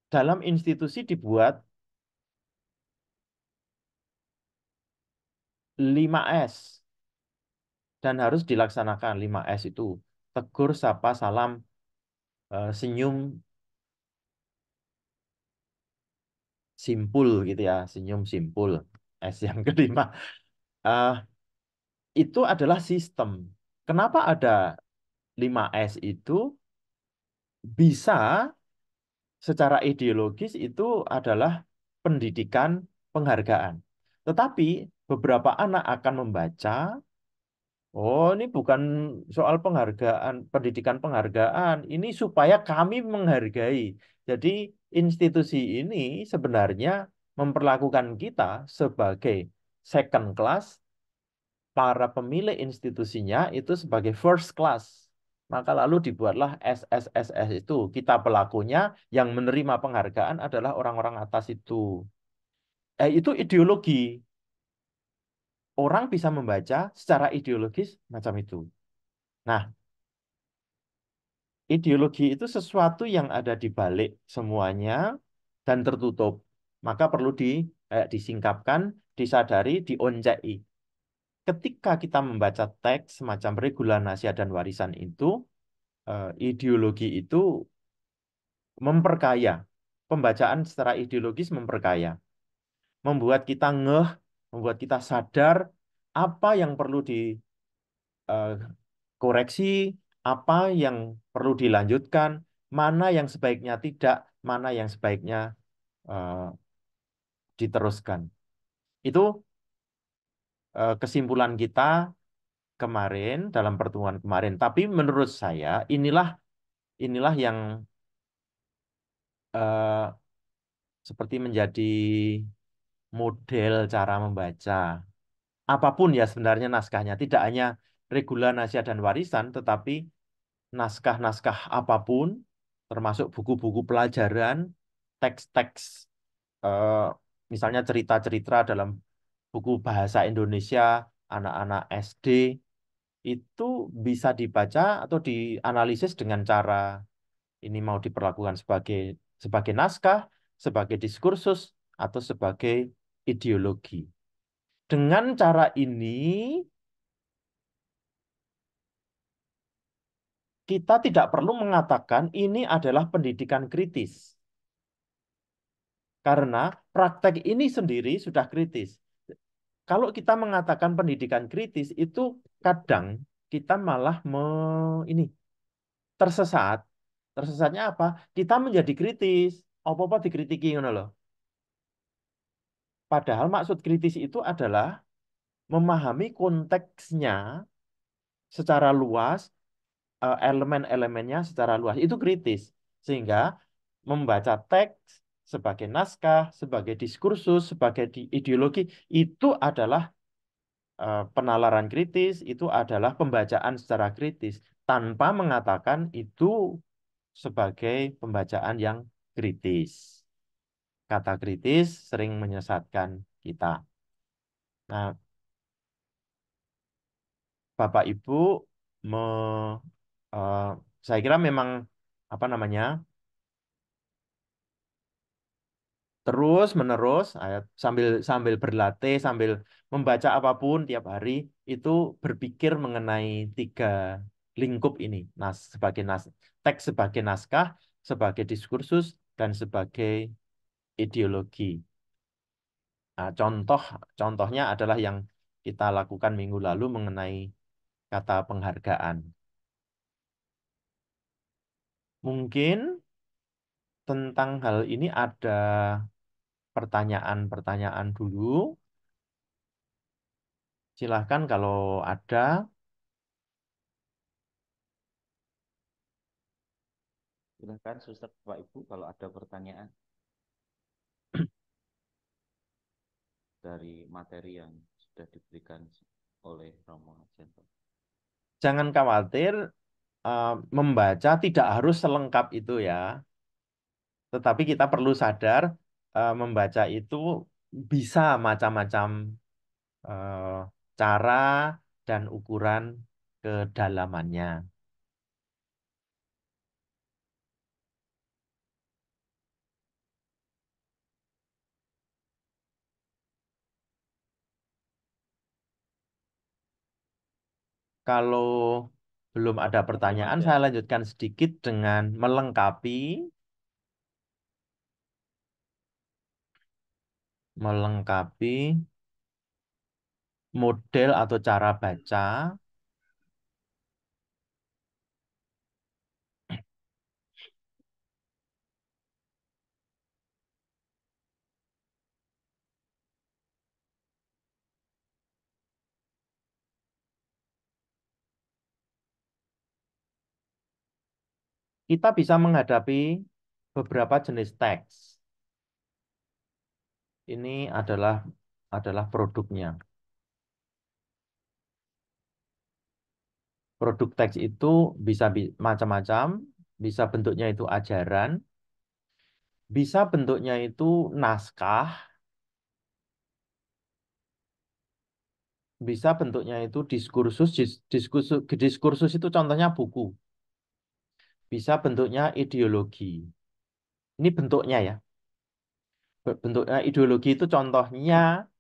dalam institusi dibuat 5S dan harus dilaksanakan 5S itu. Tegur, sapa, salam, senyum, simpul gitu ya, senyum simpul. S yang kelima. Eh, itu adalah sistem. Kenapa ada 5S itu? Bisa secara ideologis itu adalah pendidikan penghargaan. Tetapi beberapa anak akan membaca, oh ini bukan soal penghargaan, pendidikan penghargaan, ini supaya kami menghargai. Jadi institusi ini sebenarnya memperlakukan kita sebagai second class, para pemilik institusinya itu sebagai first class. Maka lalu dibuatlah SSSS itu. Kita pelakunya yang menerima penghargaan adalah orang-orang atas itu. Itu ideologi. Orang bisa membaca secara ideologis macam itu. Nah, ideologi itu sesuatu yang ada di balik semuanya dan tertutup. Maka perlu disingkapkan, disadari, dioncei. Ketika kita membaca teks semacam Regula Nasia dan Warisan itu, ideologi itu memperkaya. Pembacaan secara ideologis memperkaya. Membuat kita ngeh, membuat kita sadar apa yang perlu dikoreksi, apa yang perlu dilanjutkan, mana yang sebaiknya tidak, mana yang sebaiknya eh, diteruskan. Itu kesimpulan kita kemarin dalam pertemuan kemarin. Tapi menurut saya inilah yang eh, seperti menjadi model cara membaca. Apapun ya sebenarnya naskahnya, tidak hanya Regula Nasia dan Warisan, tetapi naskah-naskah apapun, termasuk buku-buku pelajaran, teks-teks, eh, misalnya cerita-cerita dalam buku bahasa Indonesia anak-anak SD, itu bisa dibaca atau dianalisis dengan cara ini mau diperlakukan sebagai naskah, sebagai diskursus, atau sebagai ideologi. Dengan cara ini, kita tidak perlu mengatakan ini adalah pendidikan kritis. Karena praktek ini sendiri sudah kritis. Kalau kita mengatakan pendidikan kritis, itu kadang kita malah ini tersesat. Tersesatnya apa? Kita menjadi kritis. Apa-apa dikritiki ngono loh. Padahal maksud kritis itu adalah memahami konteksnya secara luas, elemen-elemennya secara luas. Itu kritis. Sehingga membaca teks sebagai naskah, sebagai diskursus, sebagai ideologi, itu adalah penalaran kritis, itu adalah pembacaan secara kritis, tanpa mengatakan itu sebagai pembacaan yang kritis. Kata kritis sering menyesatkan kita. Nah, Bapak Ibu me, eh, saya kira memang apa namanya terus menerus sambil sambil berlatih sambil membaca apapun tiap hari itu berpikir mengenai tiga lingkup ini teks sebagai naskah, sebagai diskursus, dan sebagai ideologi. Nah, contohnya adalah yang kita lakukan minggu lalu mengenai kata penghargaan. Mungkin tentang hal ini ada pertanyaan-pertanyaan dulu. Silahkan kalau ada. Silakan Suster Bapak Ibu kalau ada pertanyaan dari materi yang sudah diberikan oleh Romo Ajanto. Jangan khawatir, membaca tidak harus selengkap itu ya. Tetapi kita perlu sadar, membaca itu bisa macam-macam eh, cara dan ukuran kedalamannya. Kalau belum ada Belum pertanyaan, ada. saya lanjutkan sedikit dengan melengkapi model atau cara baca. Kita bisa menghadapi beberapa jenis teks. Ini adalah produknya. Produk teks itu bisa macam-macam, bisa bentuknya itu ajaran, bisa bentuknya itu naskah, bisa bentuknya itu diskursus. Diskursus itu contohnya buku. Bisa bentuknya ideologi. Ini bentuknya ya. Bentuknya ideologi itu contohnya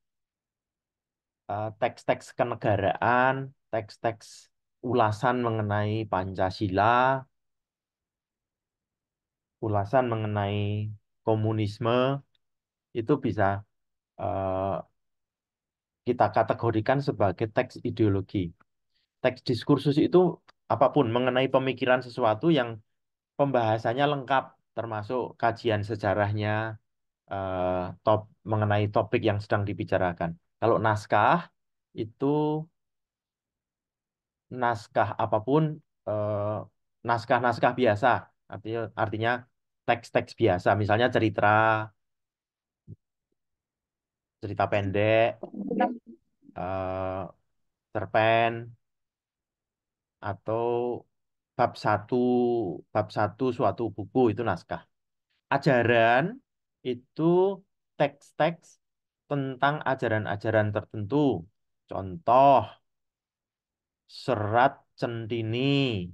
teks-teks kenegaraan, teks-teks ulasan mengenai Pancasila, ulasan mengenai komunisme, itu bisa eh, kita kategorikan sebagai teks ideologi. Teks diskursus itu apapun mengenai pemikiran sesuatu yang pembahasannya lengkap, termasuk kajian sejarahnya, mengenai topik yang sedang dibicarakan. Kalau naskah itu naskah apapun, eh, naskah-naskah biasa, artinya teks-teks biasa, misalnya cerita, cerita pendek, eh, cerpen, atau bab satu bab satu suatu buku itu naskah. Ajaran itu teks-teks tentang ajaran-ajaran tertentu. Contoh, Serat Centini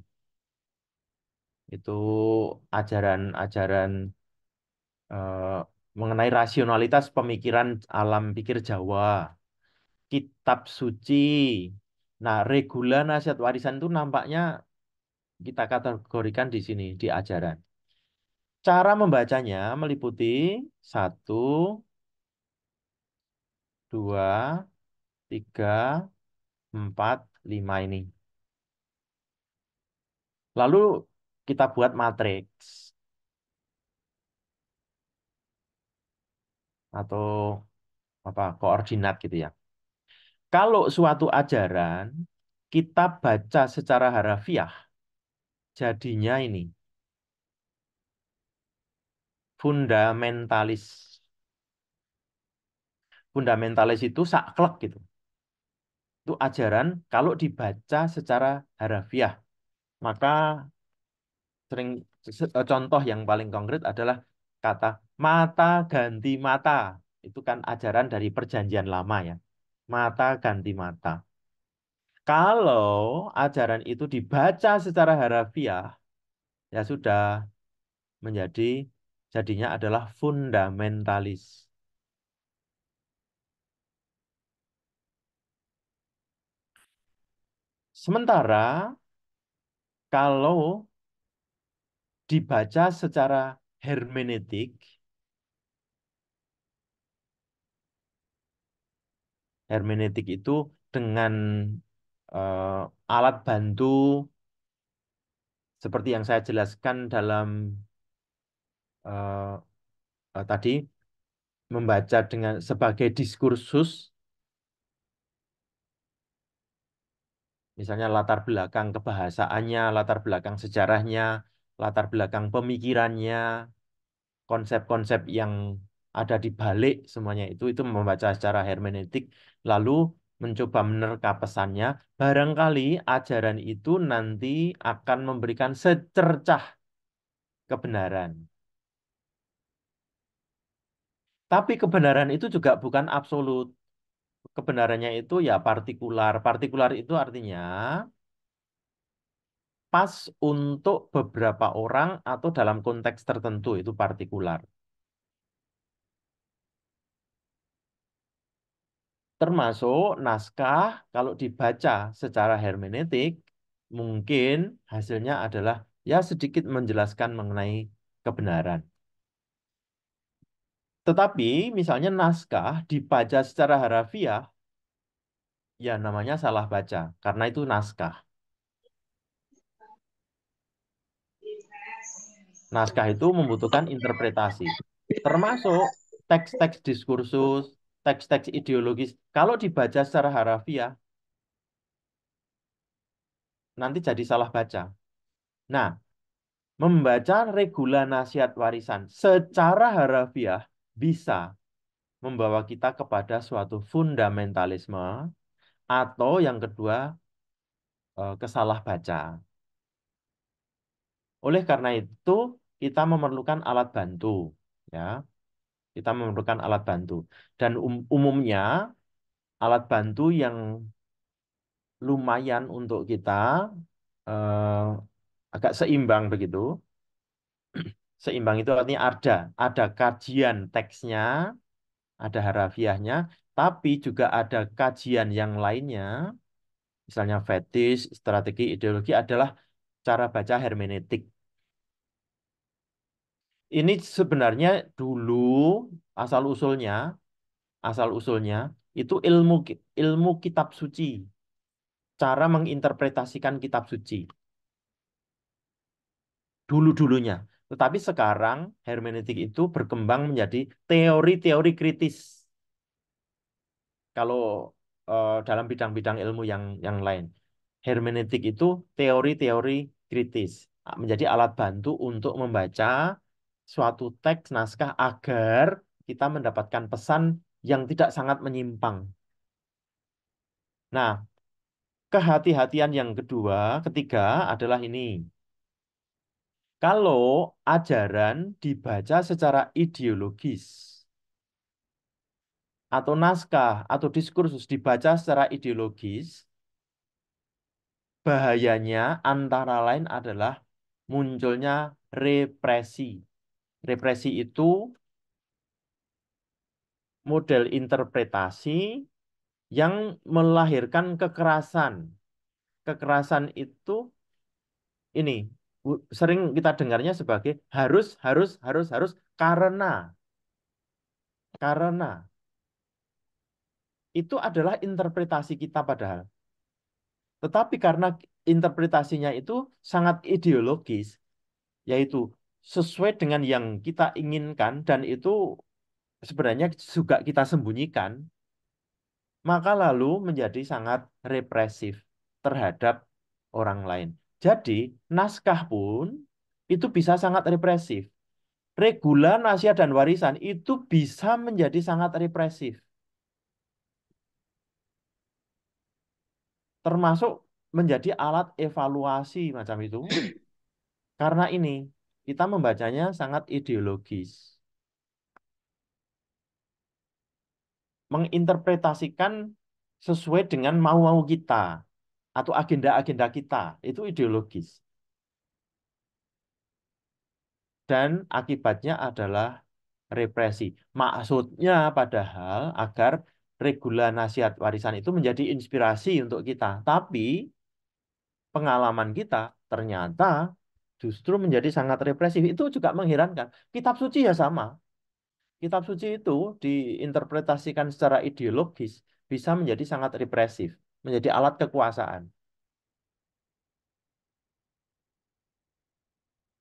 itu ajaran-ajaran eh, mengenai rasionalitas pemikiran alam pikir Jawa. Kitab suci. Nah, regula nasihat warisan itu nampaknya kita kategorikan di sini, di ajaran. Cara membacanya meliputi satu, dua, tiga, empat, lima ini. Lalu kita buat matriks atau apa koordinat gitu ya. Kalau suatu ajaran kita baca secara harafiah, jadinya ini fundamentalis. Fundamentalis itu saklek gitu. Itu ajaran kalau dibaca secara harafiah, maka sering contoh yang paling konkret adalah kata mata ganti mata. Itu kan ajaran dari Perjanjian Lama ya. Mata ganti mata. Kalau ajaran itu dibaca secara harafiah, ya sudah menjadi jadinya adalah fundamentalis. Sementara kalau dibaca secara hermeneutik, hermeneutik itu dengan alat bantu seperti yang saya jelaskan dalam tadi, membaca dengan sebagai diskursus, misalnya latar belakang kebahasaannya, latar belakang sejarahnya, latar belakang pemikirannya, konsep-konsep yang ada di balik semuanya itu membaca secara hermeneutik, lalu mencoba menerka pesannya, barangkali ajaran itu nanti akan memberikan secercah kebenaran. Tapi kebenaran itu juga bukan absolut. Kebenarannya itu ya partikular. Partikular itu artinya pas untuk beberapa orang atau dalam konteks tertentu itu partikular. Termasuk naskah kalau dibaca secara hermeneutik mungkin hasilnya adalah ya sedikit menjelaskan mengenai kebenaran. Tetapi misalnya naskah dibaca secara harafiah ya namanya salah baca karena itu naskah. Naskah itu membutuhkan interpretasi. Termasuk teks-teks diskursus, teks-teks ideologis. Kalau dibaca secara harafiah, nanti jadi salah baca. Nah, membaca regula nasihat warisan secara harafiah bisa membawa kita kepada suatu fundamentalisme atau yang kedua kesalah baca. Oleh karena itu, kita memerlukan alat bantu, ya. Kita memerlukan alat bantu. Dan umumnya alat bantu yang lumayan untuk kita eh, agak seimbang begitu. Seimbang itu artinya ada kajian teksnya, ada harafiahnya, tapi juga ada kajian yang lainnya, misalnya fetish, strategi ideologi adalah cara baca hermeneutik. Ini sebenarnya dulu asal usulnya, asal usulnya itu ilmu kitab suci, cara menginterpretasikan kitab suci dulu-dulunya. Tetapi sekarang hermeneutik itu berkembang menjadi teori-teori kritis. Kalau dalam bidang-bidang ilmu yang lain, hermeneutik itu teori-teori kritis, menjadi alat bantu untuk membaca suatu teks naskah agar kita mendapatkan pesan yang tidak sangat menyimpang. Nah, kehati-hatian yang ketiga adalah ini. Kalau ajaran dibaca secara ideologis atau naskah atau diskursus dibaca secara ideologis, bahayanya antara lain adalah munculnya represi. Represi itu model interpretasi yang melahirkan kekerasan. Kekerasan itu ini sering kita dengarnya sebagai harus karena itu adalah interpretasi kita padahal. Tetapi karena interpretasinya itu sangat ideologis, yaitu sesuai dengan yang kita inginkan dan itu sebenarnya juga kita sembunyikan, maka lalu menjadi sangat represif terhadap orang lain. Jadi, naskah pun itu bisa sangat represif. Regula, nasihat, dan warisan itu bisa menjadi sangat represif. Termasuk menjadi alat evaluasi macam itu. Karena ini, kita membacanya sangat ideologis. Menginterpretasikan sesuai dengan mau-mau kita atau agenda-agenda kita. Itu ideologis. Dan akibatnya adalah represi. Maksudnya padahal agar regula nasihat warisan itu menjadi inspirasi untuk kita. Tapi pengalaman kita ternyata justru menjadi sangat represif. Itu juga mengherankan. Kitab suci ya sama. Kitab suci itu diinterpretasikan secara ideologis bisa menjadi sangat represif, menjadi alat kekuasaan.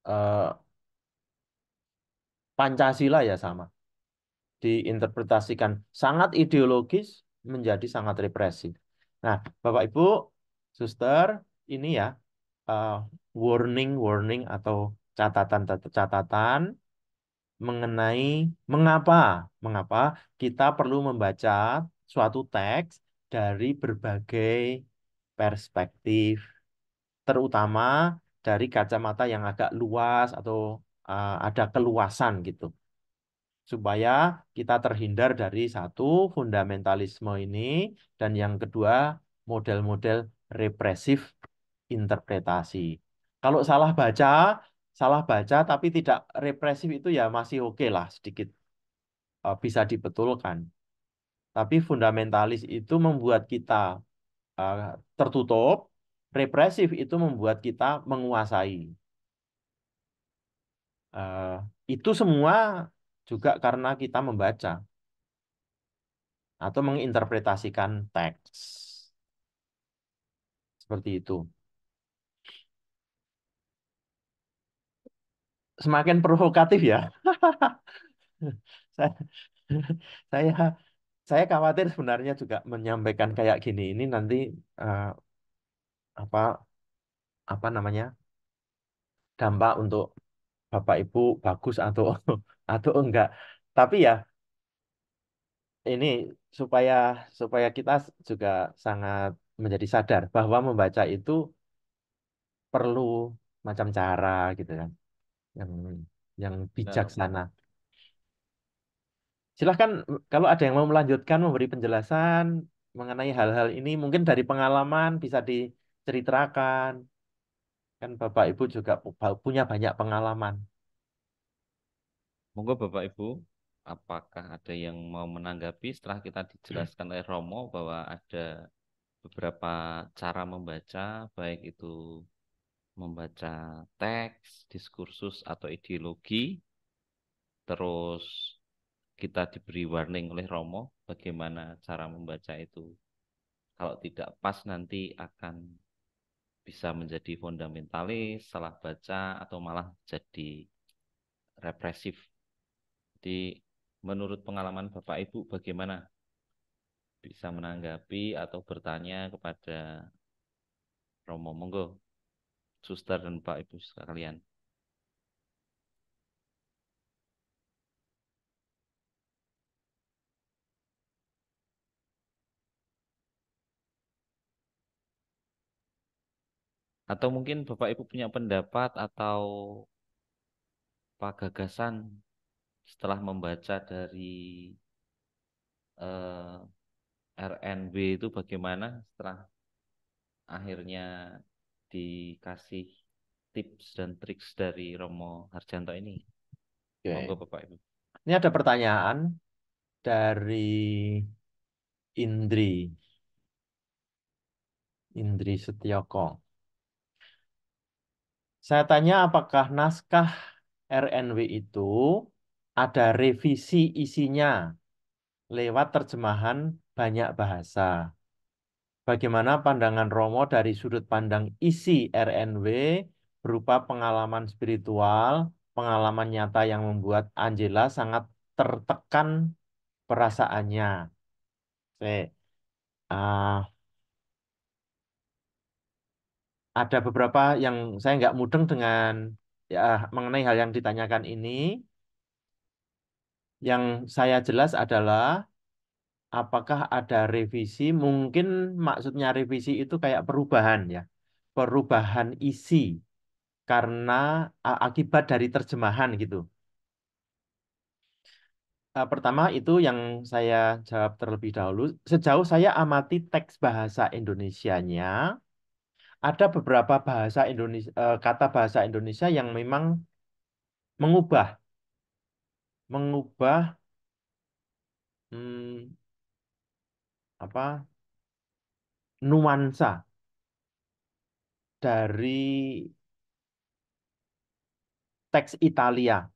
Eh, Pancasila ya sama. diinterpretasikan sangat ideologis menjadi sangat represif. Nah, Bapak Ibu, Suster, ini ya eh, warning atau catatan-catatan mengenai mengapa mengapa kita perlu membaca suatu teks dari berbagai perspektif, terutama dari kacamata yang agak luas atau ada keluasan gitu, supaya kita terhindar dari satu fundamentalisme ini dan yang kedua model-model represif interpretasi. Kalau salah baca tapi tidak represif itu ya masih oke lah sedikit bisa dibetulkan. Tapi fundamentalis itu membuat kita eh, tertutup, represif itu membuat kita menguasai. Eh, itu semua juga karena kita membaca atau menginterpretasikan teks. Seperti itu. Semakin provokatif ya. Saya, saya, saya khawatir sebenarnya juga menyampaikan kayak gini ini nanti eh, apa apa namanya dampak untuk Bapak Ibu bagus atau atau enggak. Tapi ya ini supaya supaya kita juga sangat menjadi sadar bahwa membaca itu perlu macam cara gitu kan yang yang Kalau bijaksana. Silahkan kalau ada yang mau melanjutkan memberi penjelasan mengenai hal-hal ini mungkin dari pengalaman bisa diceritakan. Kan Bapak Ibu juga punya banyak pengalaman. monggo Bapak Ibu, apakah ada yang mau menanggapi setelah kita dijelaskan oleh Romo bahwa ada beberapa cara membaca, baik itu membaca teks, diskursus atau ideologi, terus kita diberi warning oleh Romo bagaimana cara membaca itu. Kalau tidak pas nanti akan bisa menjadi fundamentalis, salah baca, atau malah jadi represif. Jadi menurut pengalaman Bapak Ibu bagaimana bisa menanggapi atau bertanya kepada Romo? Monggo, Suster dan Pak Ibu sekalian. Atau mungkin Bapak Ibu punya pendapat atau apa gagasan setelah membaca dari eh, RNB itu bagaimana setelah akhirnya dikasih tips dan triks dari Romo Harjanto ini. Monggo Oke. Bapak Ibu. Ini ada pertanyaan dari Indri, Indri Setioko. Saya tanya apakah naskah RNW itu ada revisi isinya lewat terjemahan banyak bahasa. Bagaimana pandangan Romo dari sudut pandang isi RNW berupa pengalaman spiritual, pengalaman nyata yang membuat Angela sangat tertekan perasaannya. Oke. Ah, ada beberapa yang saya nggak mudeng dengan ya mengenai hal yang ditanyakan ini. Yang saya jelas adalah apakah ada revisi? Mungkin maksudnya revisi itu kayak perubahan ya, perubahan isi karena akibat dari terjemahan gitu. Pertama itu yang saya jawab terlebih dahulu. Sejauh saya amati teks bahasa Indonesianya, ada beberapa bahasa Indonesia, kata bahasa Indonesia yang memang mengubah, mengubah hmm, apa nuansa dari teks Italia.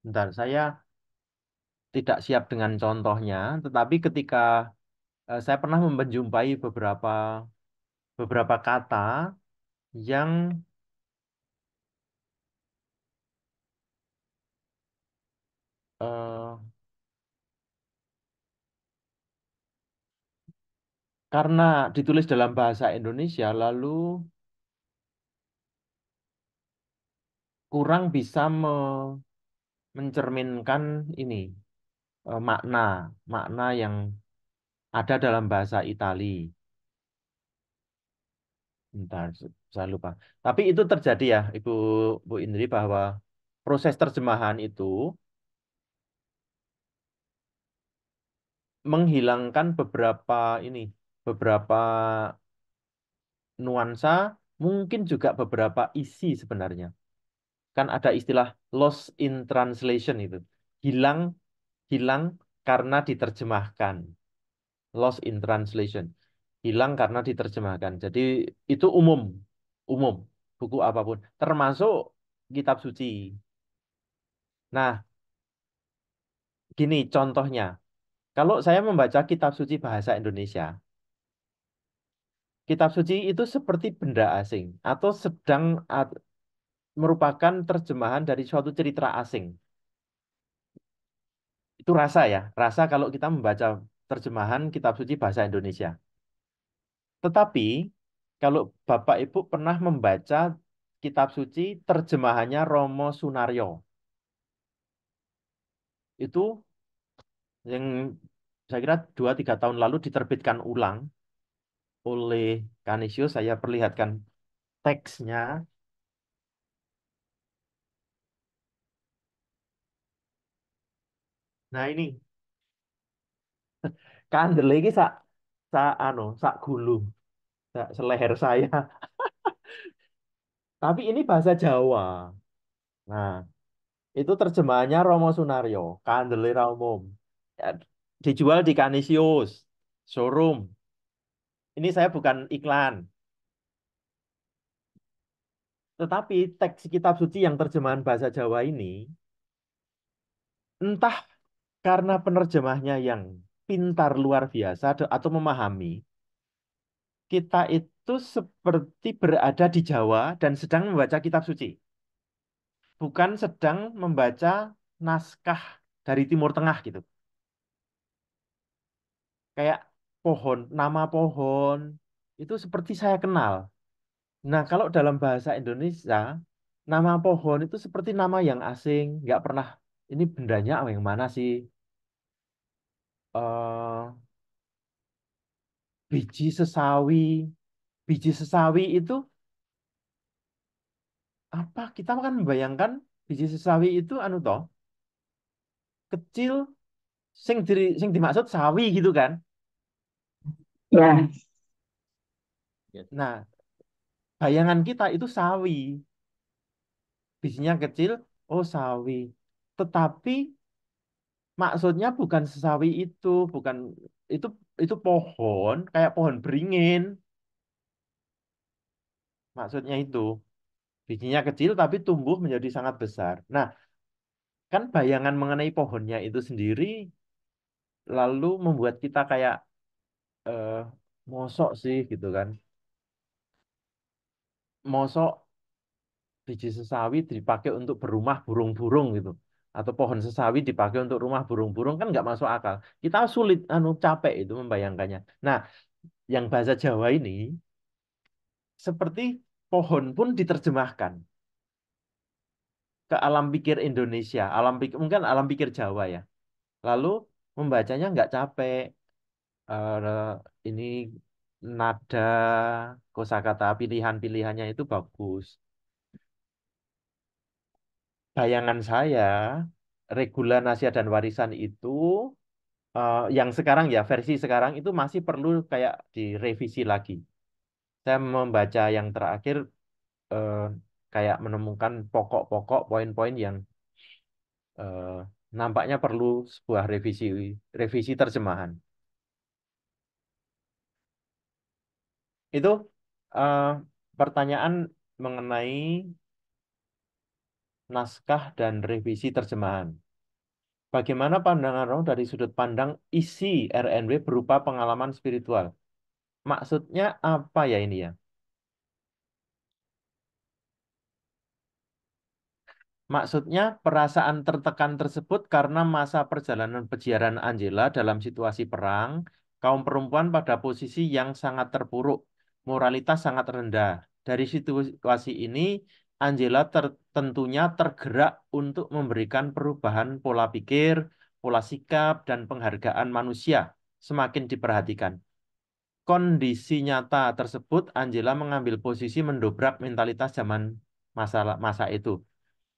Bentar, saya tidak siap dengan contohnya, tetapi ketika saya pernah menjumpai beberapa beberapa kata yang eh, karena ditulis dalam bahasa Indonesia lalu kurang bisa mencerminkan ini makna makna yang ada dalam bahasa Itali. Bentar, saya lupa. Tapi itu terjadi ya, Bu Indri, bahwa proses terjemahan itu menghilangkan beberapa nuansa, mungkin juga beberapa isi sebenarnya. Kan ada istilah lost in translation itu. Hilang, hilang karena diterjemahkan. Lost in translation. Hilang karena diterjemahkan. Jadi itu umum, umum buku apapun, termasuk kitab suci. Nah, gini contohnya. Kalau saya membaca kitab suci bahasa Indonesia, kitab suci itu seperti benda asing atau merupakan terjemahan dari suatu cerita asing. Itu rasa ya, rasa kalau kita membaca terjemahan kitab suci bahasa Indonesia. Tetapi kalau Bapak Ibu pernah membaca kitab suci terjemahannya Romo Sunario, itu yang saya kira 2-3 tahun lalu diterbitkan ulang oleh Canisius, saya perlihatkan teksnya. Nah ini, kandel iki sak gulu, sak seleher saya. Tapi ini bahasa Jawa. Nah, itu terjemahannya Romo Sunario, Kandelera Umum. Ya, dijual di Canisius showroom. Ini saya bukan iklan, tetapi teks kitab suci yang terjemahan bahasa Jawa ini, entah karena penerjemahnya yang pintar luar biasa atau memahami, kita itu seperti berada di Jawa dan sedang membaca kitab suci, bukan sedang membaca naskah dari Timur Tengah gitu. Kayak pohon, nama pohon itu seperti saya kenal. Nah, kalau dalam bahasa Indonesia, nama pohon itu seperti nama yang asing, nggak pernah. Ini bendanya yang mana sih? eh Biji sesawi. Biji sesawi itu apa? Kita kan membayangkan biji sesawi itu anu toh, kecil, sing dimaksud sawi gitu kan. Ya, Yes. Nah, bayangan kita itu sawi, bijinya kecil, oh sawi. Tetapi maksudnya bukan sesawi bukan itu itu pohon kayak pohon beringin. Maksudnya itu bijinya kecil tapi tumbuh menjadi sangat besar. Nah, kan bayangan mengenai pohonnya itu sendiri lalu membuat kita kayak eh mosok sih gitu kan. Mosok biji sesawi dipakai untuk berumah burung-burung gitu. Atau pohon sesawi dipakai untuk rumah burung-burung kan nggak masuk akal. Kita sulit capek itu membayangkannya. Nah, yang bahasa Jawa ini seperti pohon pun diterjemahkan ke alam pikir Indonesia, mungkin alam pikir Jawa ya. Lalu membacanya nggak capek. Ini nada kosakata pilihan-pilihannya itu bagus. Bayangan saya, Regula Nasia dan Warisan itu yang sekarang ya versi sekarang itu masih perlu kayak direvisi lagi. Saya membaca yang terakhir eh, kayak menemukan pokok-pokok poin-poin yang eh, nampaknya perlu sebuah revisi revisi terjemahan. Itu eh, pertanyaan mengenai naskah dan revisi terjemahan. Bagaimana pandangan Romo dari sudut pandang isi RNW berupa pengalaman spiritual? Maksudnya apa ya ini ya? Maksudnya perasaan tertekan tersebut karena masa perjalanan peziarah Angela dalam situasi perang, kaum perempuan pada posisi yang sangat terpuruk, moralitas sangat rendah. Dari situasi ini, Angela tentunya tergerak untuk memberikan perubahan pola pikir, pola sikap, dan penghargaan manusia semakin diperhatikan. Kondisi nyata tersebut, Angela mengambil posisi mendobrak mentalitas zaman masa itu.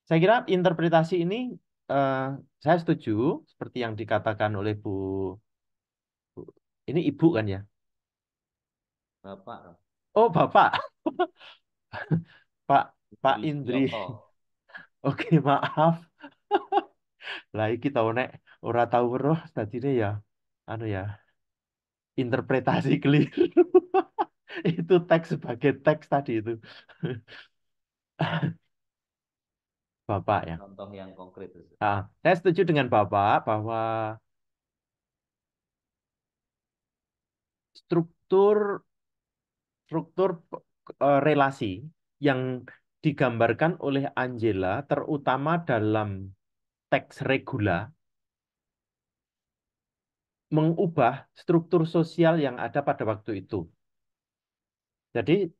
Saya kira interpretasi ini eh, saya setuju seperti yang dikatakan oleh ini Ibu kan ya? Bapak Oh, Bapak. Pak Ibu Pak Indri. Wisjoko. Oke, maaf. Lah iki tau nek ora tahu weruh tadi ya. Anu ya, interpretasi keliru. Itu teks sebagai teks tadi itu. Bapak ya. Contoh yang konkret. Saya setuju dengan Bapak bahwa struktur struktur relasi yang digambarkan oleh Angela, terutama dalam teks regula, mengubah struktur sosial yang ada pada waktu itu. Jadi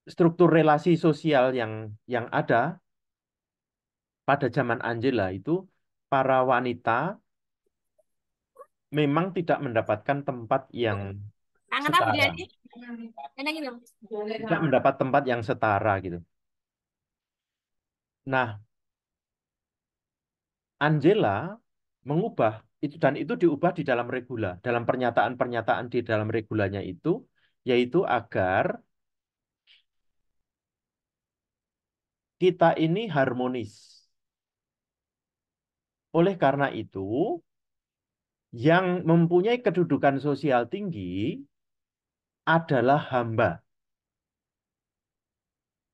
struktur relasi sosial yang ada pada zaman Angela itu, para wanita memang tidak mendapatkan tempat yang Tangan apa dia setara, nih? Enak ini. tidak mendapat tempat yang setara gitu. Nah, Angela mengubah itu dan itu diubah di dalam regula, dalam pernyataan-pernyataan di dalam regulanya itu, yaitu agar kita ini harmonis. Oleh karena itu, yang mempunyai kedudukan sosial tinggi adalah hamba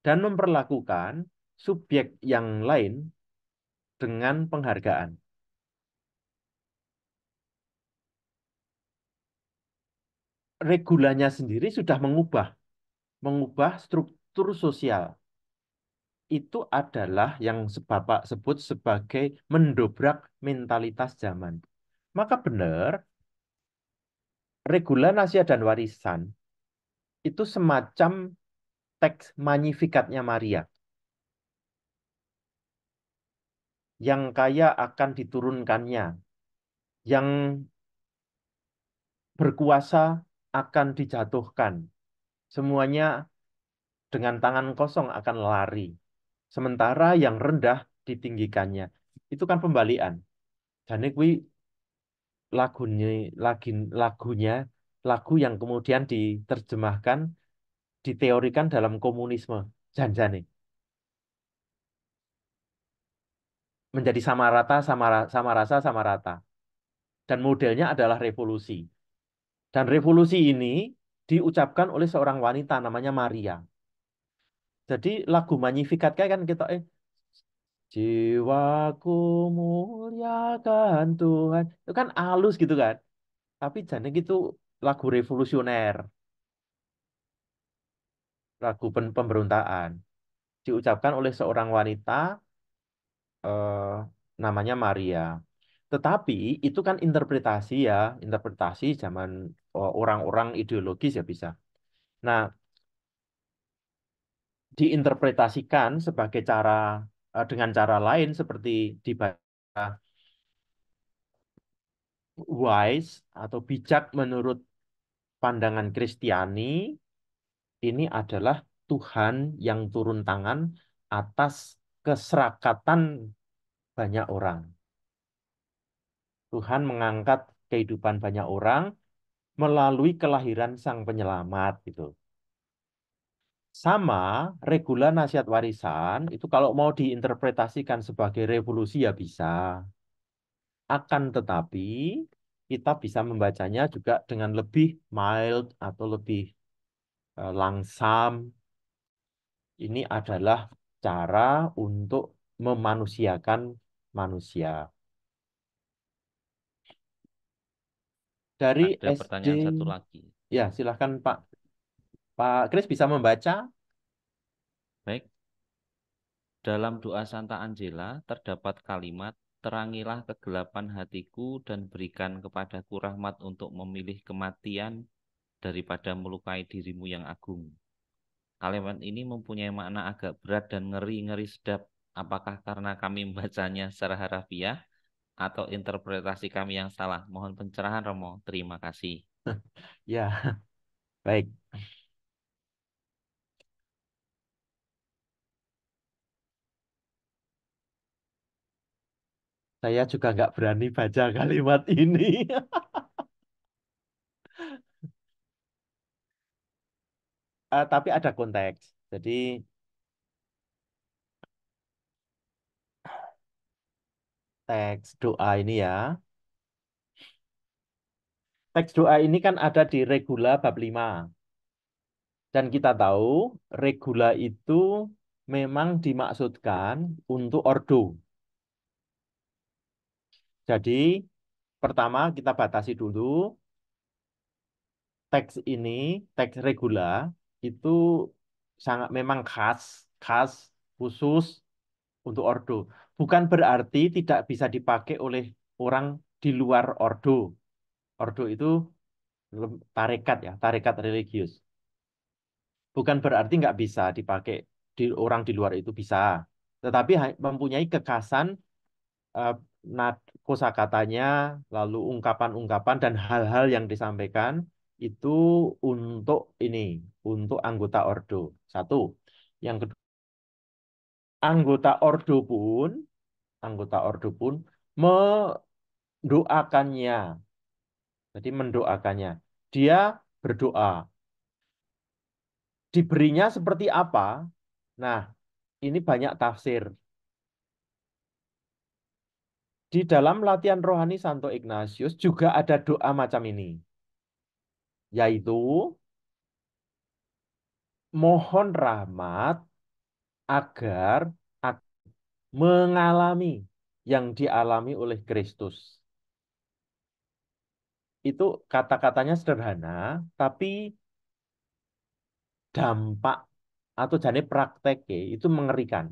dan memperlakukan subjek yang lain dengan penghargaan. Regulanya sendiri sudah mengubah struktur sosial. Itu adalah yang Bapak sebut sebagai mendobrak mentalitas zaman. Maka benar, regula nasihat dan warisan itu semacam teks magnifikatnya Maria yang kaya akan diturunkannya, yang berkuasa akan dijatuhkan. Semuanya dengan tangan kosong akan lari. Sementara yang rendah ditinggikannya. Itu kan pembalian. Dan ini lagunya, lagunya, lagu yang kemudian diterjemahkan, diteorikan dalam komunisme. Janjane. Menjadi sama rata, sama rasa, sama rata. Dan modelnya adalah revolusi. Dan revolusi ini diucapkan oleh seorang wanita namanya Maria. Jadi lagu Magnificat kayak kan kita jiwaku muliakan Tuhan. Itu kan halus gitu kan. Tapi jadi itu lagu revolusioner, lagu pemberontakan. Diucapkan oleh seorang wanita eh, namanya Maria. Tetapi itu kan interpretasi ya, interpretasi zaman orang-orang ideologis ya bisa. Nah, diinterpretasikan sebagai dengan cara lain seperti dibaca wise atau bijak menurut pandangan Kristiani, ini adalah Tuhan yang turun tangan atas keserakatan banyak orang. Tuhan mengangkat kehidupan banyak orang melalui kelahiran Sang Penyelamat gitu. Sama regula nasihat warisan itu kalau mau diinterpretasikan sebagai revolusi ya bisa. Akan tetapi kita bisa membacanya juga dengan lebih mild atau lebih langsam. Ini adalah cara untuk memanusiakan manusia. Dari Ada SD, pertanyaan satu lagi. ya silahkan Pak. Pak Kris bisa membaca? Baik, dalam doa Santa Angela terdapat kalimat, terangilah kegelapan hatiku dan berikan kepadaku rahmat untuk memilih kematian daripada melukai dirimu yang agung. Kalimat ini mempunyai makna agak berat dan ngeri-ngeri sedap. Apakah karena kami membacanya secara harafiah atau interpretasi kami yang salah? Mohon pencerahan, Romo. Terima kasih. Ya, baik. Saya juga nggak berani baca kalimat ini. Tapi ada konteks. Jadi teks doa ini ya. Teks doa ini kan ada di Regula bab 5. Dan kita tahu Regula itu memang dimaksudkan untuk ordo. Jadi pertama kita batasi dulu teks ini, teks Regula itu sangat memang khas, khas khusus untuk ordo. Bukan berarti tidak bisa dipakai oleh orang di luar ordo. Ordo itu tarekat ya, tarekat religius. Bukan berarti nggak bisa dipakai di orang di luar itu bisa. Tetapi mempunyai kekhasan eh, kosakatanya, lalu ungkapan-ungkapan dan hal-hal yang disampaikan itu untuk ini, untuk anggota ordo. Satu. Yang kedua, anggota ordo pun, anggota ordo pun mendoakannya. Jadi mendoakannya. Dia berdoa. Diberinya seperti apa? Nah, ini banyak tafsir. Di dalam latihan rohani Santo Ignatius juga ada doa macam ini. Yaitu mohon rahmat agar aku mengalami yang dialami oleh Kristus. Itu kata-katanya sederhana, tapi dampak atau jane prakteknya itu mengerikan.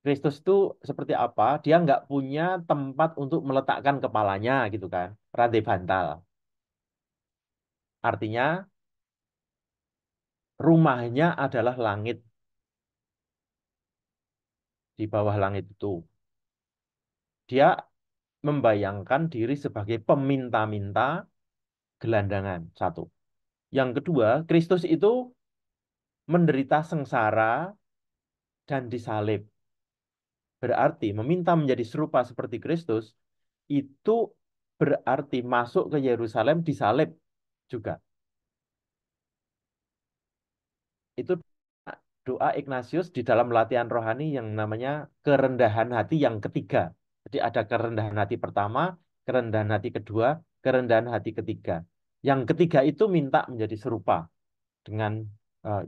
Kristus itu seperti apa? Dia nggak punya tempat untuk meletakkan kepalanya gitu kan, rantai bantal. Artinya rumahnya adalah langit, di bawah langit itu. Dia membayangkan diri sebagai peminta-minta gelandangan. Satu. Yang kedua, Kristus itu menderita sengsara dan disalib. Berarti meminta menjadi serupa seperti Kristus itu berarti masuk ke Yerusalem disalib juga. Itu doa Ignatius di dalam latihan rohani yang namanya kerendahan hati yang ketiga. Jadi ada kerendahan hati pertama, kerendahan hati kedua, kerendahan hati ketiga. Yang ketiga itu minta menjadi serupa dengan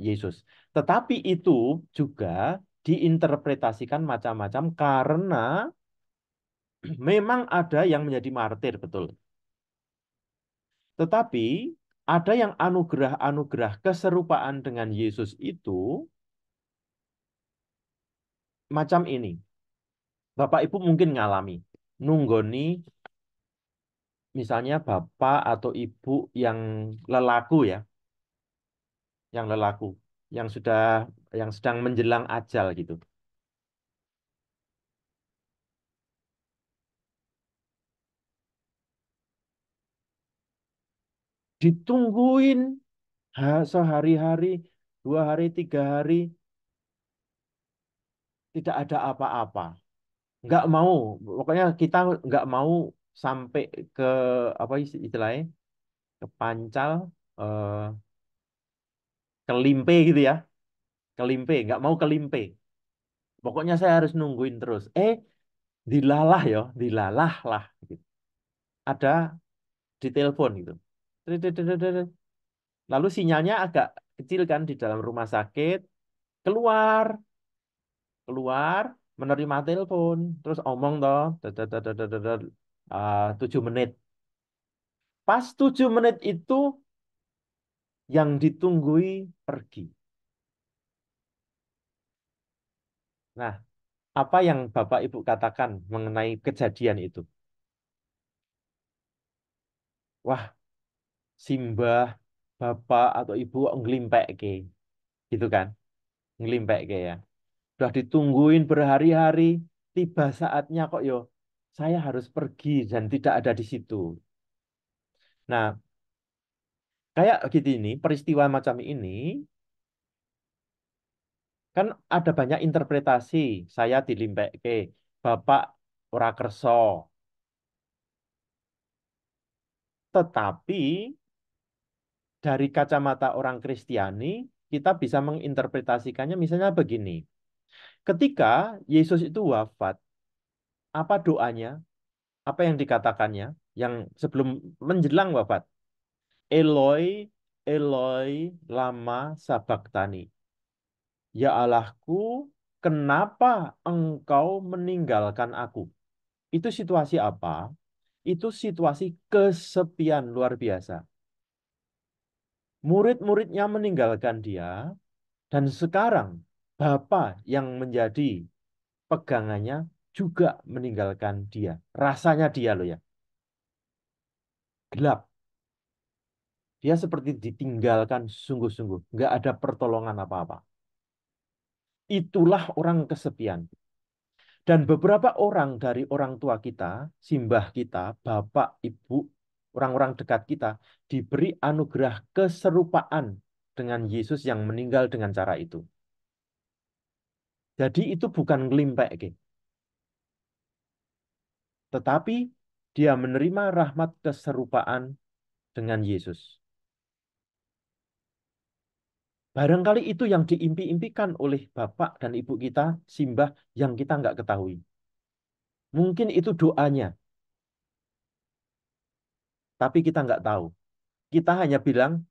Yesus. Tetapi itu juga diinterpretasikan macam-macam karena memang ada yang menjadi martir, betul. Tetapi ada yang anugerah-anugerah keserupaan dengan Yesus itu macam ini. Bapak Ibu mungkin ngalami. Nunggoni misalnya bapak atau ibu yang lelaku ya, yang lelaku, yang sudah yang sedang menjelang ajal gitu. Ditungguin sehari-hari, 2 hari, 3 hari, tidak ada apa-apa. Nggak mau, pokoknya kita nggak mau sampai ke apa istilahnya, ke pancal, eh, kelimpe gitu ya, kelimpe, nggak mau kelimpe. Pokoknya saya harus nungguin terus. Dilalah ya, dilalah lah. Gitu. Ada di telepon gitu. Lalu sinyalnya agak kecil kan di dalam rumah sakit, keluar, keluar. menerima telepon, terus omong toh, 7 menit. Pas 7 menit itu yang ditunggui pergi. Nah, apa yang Bapak Ibu katakan mengenai kejadian itu? Wah, simbah, Bapak atau Ibu ngelimpek ke, gitu kan? Ngelimpek ke ya. Udah ditungguin berhari-hari, tiba saatnya kok yo, saya harus pergi dan tidak ada di situ. Nah, kayak gitu ini, peristiwa macam ini, kan ada banyak interpretasi. Saya dilimpek ke, Bapak ora kerso. Tetapi dari kacamata orang Kristiani, kita bisa menginterpretasikannya misalnya begini. Ketika Yesus itu wafat, apa doanya? Apa yang dikatakannya? Yang sebelum menjelang wafat. Eloi, Eloi, lama sabachthani. Ya Allahku, kenapa engkau meninggalkan aku? Itu situasi apa? Itu situasi kesepian luar biasa. Murid-muridnya meninggalkan dia, dan sekarang Bapa yang menjadi pegangannya juga meninggalkan dia. Rasanya dia loh ya, gelap. Dia seperti ditinggalkan sungguh-sungguh. Nggak ada pertolongan apa-apa. Itulah orang kesepian. Dan beberapa orang dari orang tua kita, simbah kita, bapak, ibu, orang-orang dekat kita, diberi anugerah keserupaan dengan Yesus yang meninggal dengan cara itu. Jadi itu bukan ngelimpek, gitu. Tetapi dia menerima rahmat keserupaan dengan Yesus. Barangkali itu yang diimpi-impikan oleh bapak dan ibu kita, simbah, yang kita nggak ketahui. Mungkin itu doanya, tapi kita nggak tahu. Kita hanya bilang,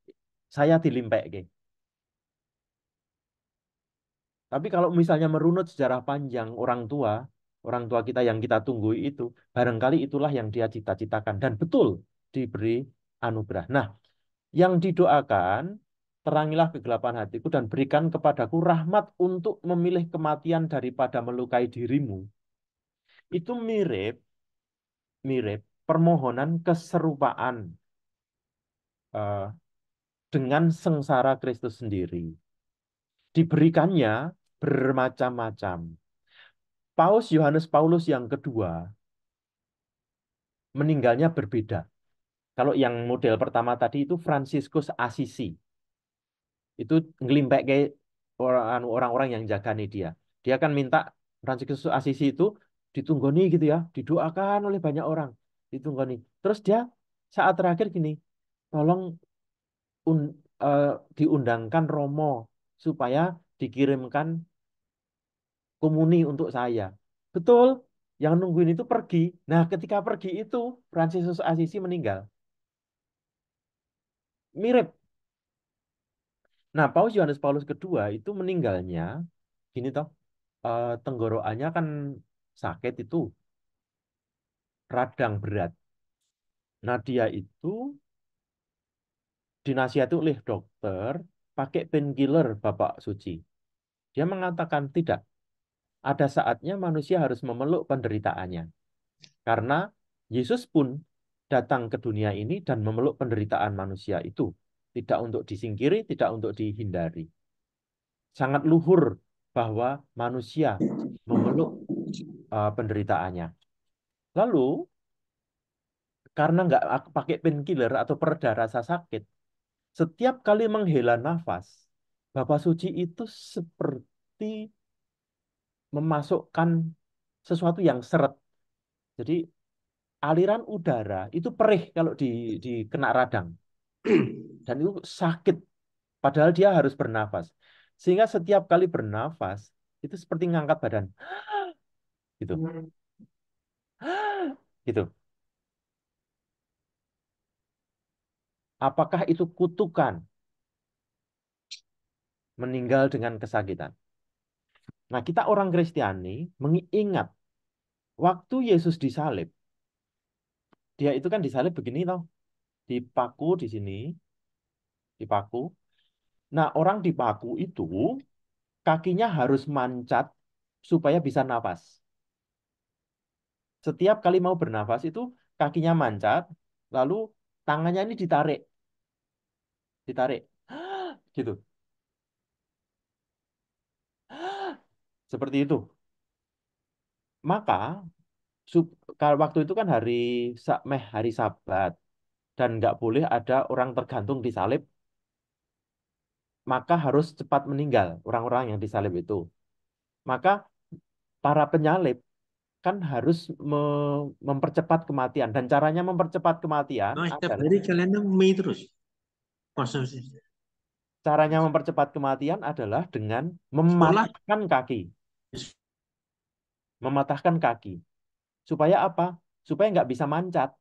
saya dilimpek. Tapi kalau misalnya merunut sejarah panjang orang tua kita yang kita tunggu itu, barangkali itulah yang dia cita-citakan. Dan betul diberi anugerah. Nah, yang didoakan, terangilah kegelapan hatiku dan berikan kepadaku rahmat untuk memilih kematian daripada melukai dirimu. Itu mirip, mirip permohonan keserupaan eh, dengan sengsara Kristus sendiri. Diberikannya bermacam-macam. Paus Yohanes Paulus yang kedua meninggalnya berbeda. Kalau yang model pertama tadi itu Fransiskus Asisi. Itu ngelimpek kayak orang-orang yang jagani dia. Dia kan minta Fransiskus Asisi itu ditunggoni gitu ya, didoakan oleh banyak orang, ditunggoni. Terus dia saat terakhir gini, tolong un, eh, diundangkan Romo supaya dikirimkan komuni untuk saya. Betul, yang nungguin itu pergi. Nah, ketika pergi itu Fransiskus Asisi meninggal. Mirip. Nah, Paus Yohanes Paulus kedua itu meninggalnya gini toh, tenggorokannya kan sakit itu radang berat. Nah, dia itu dinasihati oleh dokter pakai painkiller Bapak Suci. Dia mengatakan tidak, ada saatnya manusia harus memeluk penderitaannya. Karena Yesus pun datang ke dunia ini dan memeluk penderitaan manusia itu. Tidak untuk disingkiri, tidak untuk dihindari. Sangat luhur bahwa manusia memeluk penderitaannya. Lalu, karena nggak pakai painkiller atau pereda rasa sakit, setiap kali menghela nafas, Bapak Suci itu seperti memasukkan sesuatu yang seret. Jadi aliran udara itu perih kalau kena radang. Dan itu sakit. Padahal dia harus bernafas. Sehingga setiap kali bernafas, itu seperti ngangkat badan. Gitu. Gitu. Apakah itu kutukan meninggal dengan kesakitan? Nah, kita orang Kristiani mengingat waktu Yesus disalib, dia itu kan disalib begini toh, dipaku di sini, dipaku. Nah, orang dipaku itu kakinya harus mancat supaya bisa nafas. Setiap kali mau bernafas itu kakinya mancat, lalu tangannya ini ditarik, ditarik, gitu. Seperti itu. Maka kalau waktu itu kan hari Sabat dan nggak boleh ada orang tergantung di salib, maka harus cepat meninggal orang-orang yang disalib itu. Maka para penyalib kan harus mempercepat kematian dan caranya mempercepat kematian Oh, setiap adalah hari kalian mie terus konsumsi. caranya mempercepat kematian adalah dengan Sekolah mematahkan kaki, mematahkan kaki. Supaya apa? Supaya nggak bisa mancat.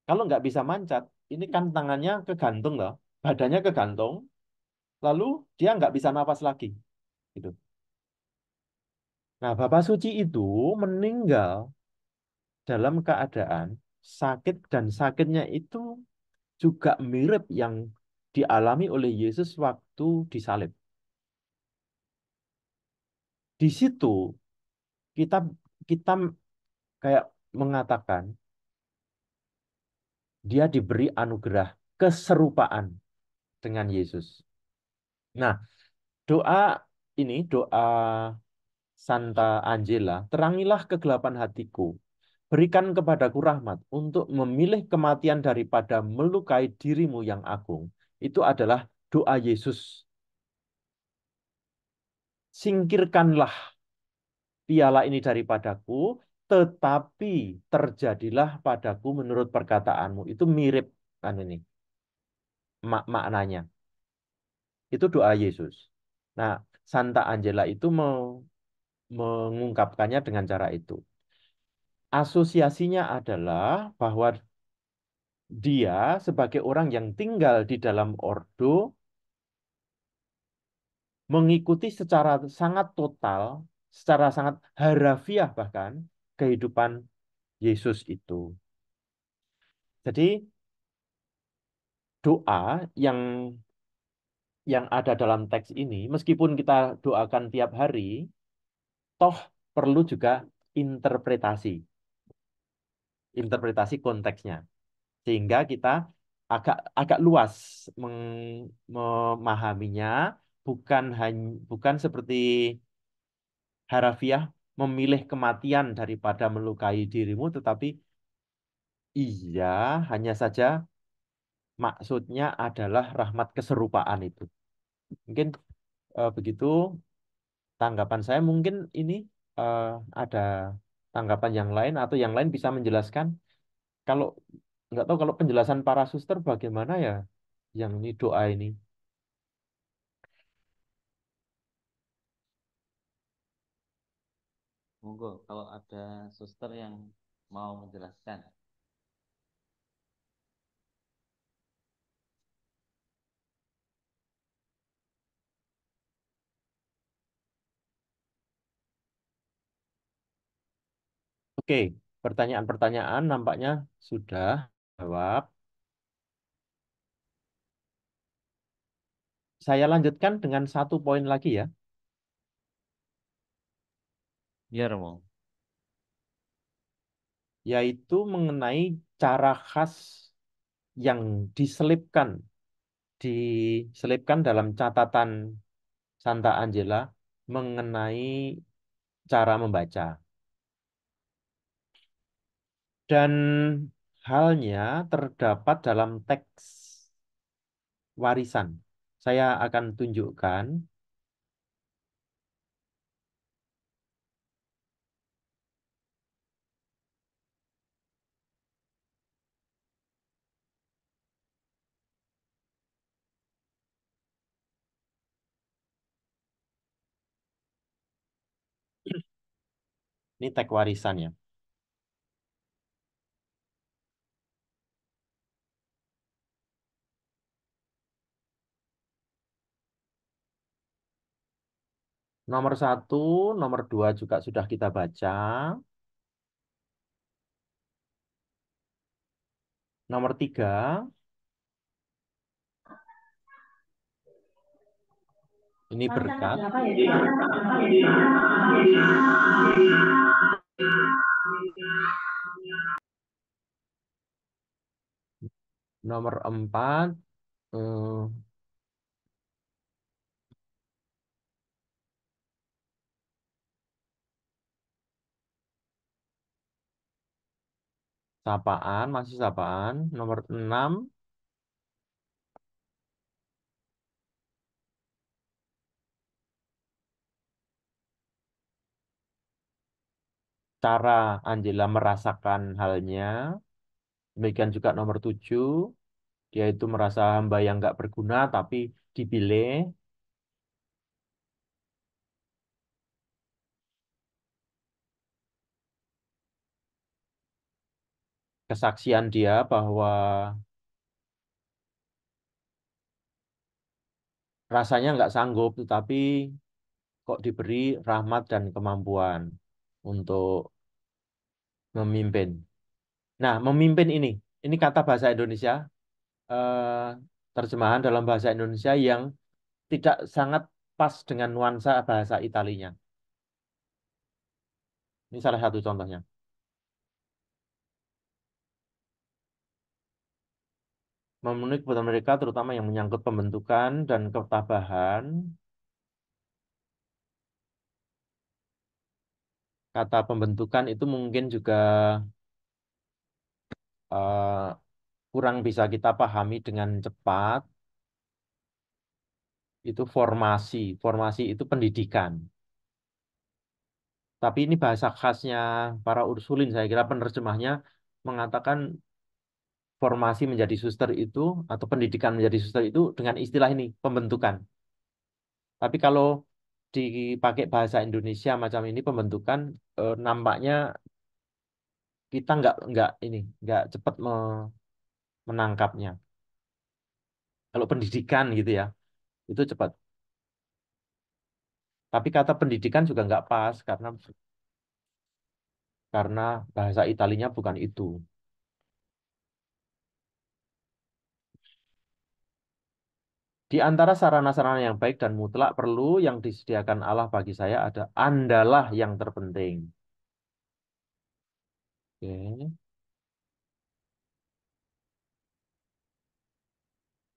Kalau nggak bisa mancat, ini kan tangannya kegantung loh, badannya kegantung, lalu dia nggak bisa nafas lagi. Gitu. Nah, Bapak Suci itu meninggal dalam keadaan sakit dan sakitnya itu juga mirip yang dialami oleh Yesus waktu disalib. Di situ kita kita kayak mengatakan dia diberi anugerah keserupaan dengan Yesus. Nah, doa ini doa Santa Angela, terangilah kegelapan hatiku. Berikan kepadaku rahmat untuk memilih kematian daripada melukai dirimu yang agung. Itu adalah doa Yesus. Singkirkanlah piala ini daripadaku, tetapi terjadilah padaku menurut perkataanmu. Itu mirip kan ini maknanya. Itu doa Yesus. Nah, Santa Angela itu mengungkapkannya dengan cara itu. Asosiasinya adalah bahwa dia sebagai orang yang tinggal di dalam ordo mengikuti secara sangat total, secara sangat harafiah bahkan kehidupan Yesus itu. Jadi doa yang ada dalam teks ini, meskipun kita doakan tiap hari, toh perlu juga interpretasi, interpretasi konteksnya, sehingga kita agak agak luas memahaminya, bukan seperti harafiah memilih kematian daripada melukai dirimu, tetapi iya hanya saja maksudnya adalah rahmat keserupaan itu. Mungkin begitu tanggapan saya. Mungkin ini eh, ada tanggapan yang lain atau yang lain bisa menjelaskan. Kalau nggak tahu kalau penjelasan para suster bagaimana ya yang ini doa ini. Monggo kalau ada suster yang mau menjelaskan. Oke, pertanyaan-pertanyaan nampaknya sudah jawab. Saya lanjutkan dengan satu poin lagi ya, Ya, Romo. yaitu mengenai cara khas yang diselipkan diselipkan dalam catatan Santa Angela mengenai cara membaca. Dan halnya terdapat dalam teks warisan. Saya akan tunjukkan ini teks warisan ya. Nomor 1, nomor 2 juga sudah kita baca. Nomor 3, ini berkat. Nomor 4, sapaan, masih sapaan. Nomor 6, cara Angela merasakan halnya. Demikian juga nomor 7, dia itu merasa hamba yang nggak berguna tapi dipilih. Kesaksian dia bahwa rasanya nggak sanggup, tetapi kok diberi rahmat dan kemampuan untuk memimpin. Nah, memimpin ini kata bahasa Indonesia, eh, terjemahan dalam bahasa Indonesia yang tidak sangat pas dengan nuansa bahasa Italinya. Ini salah satu contohnya. Memenuhi kebutuhan mereka, terutama yang menyangkut pembentukan dan ketabahan. Kata pembentukan itu mungkin juga eh, kurang bisa kita pahami dengan cepat. Itu formasi. Formasi itu pendidikan. Tapi ini bahasa khasnya para Ursulin. Saya kira penerjemahnya mengatakan formasi menjadi suster itu atau pendidikan menjadi suster itu dengan istilah ini, pembentukan. Tapi kalau dipakai bahasa Indonesia macam ini pembentukan, nampaknya kita nggak cepat menangkapnya. Kalau pendidikan gitu ya, itu cepat. Tapi kata pendidikan juga nggak pas karena bahasa Italinya bukan itu. Di antara sarana-sarana yang baik dan mutlak perlu yang disediakan Allah bagi saya ada andalah yang terpenting. Oke.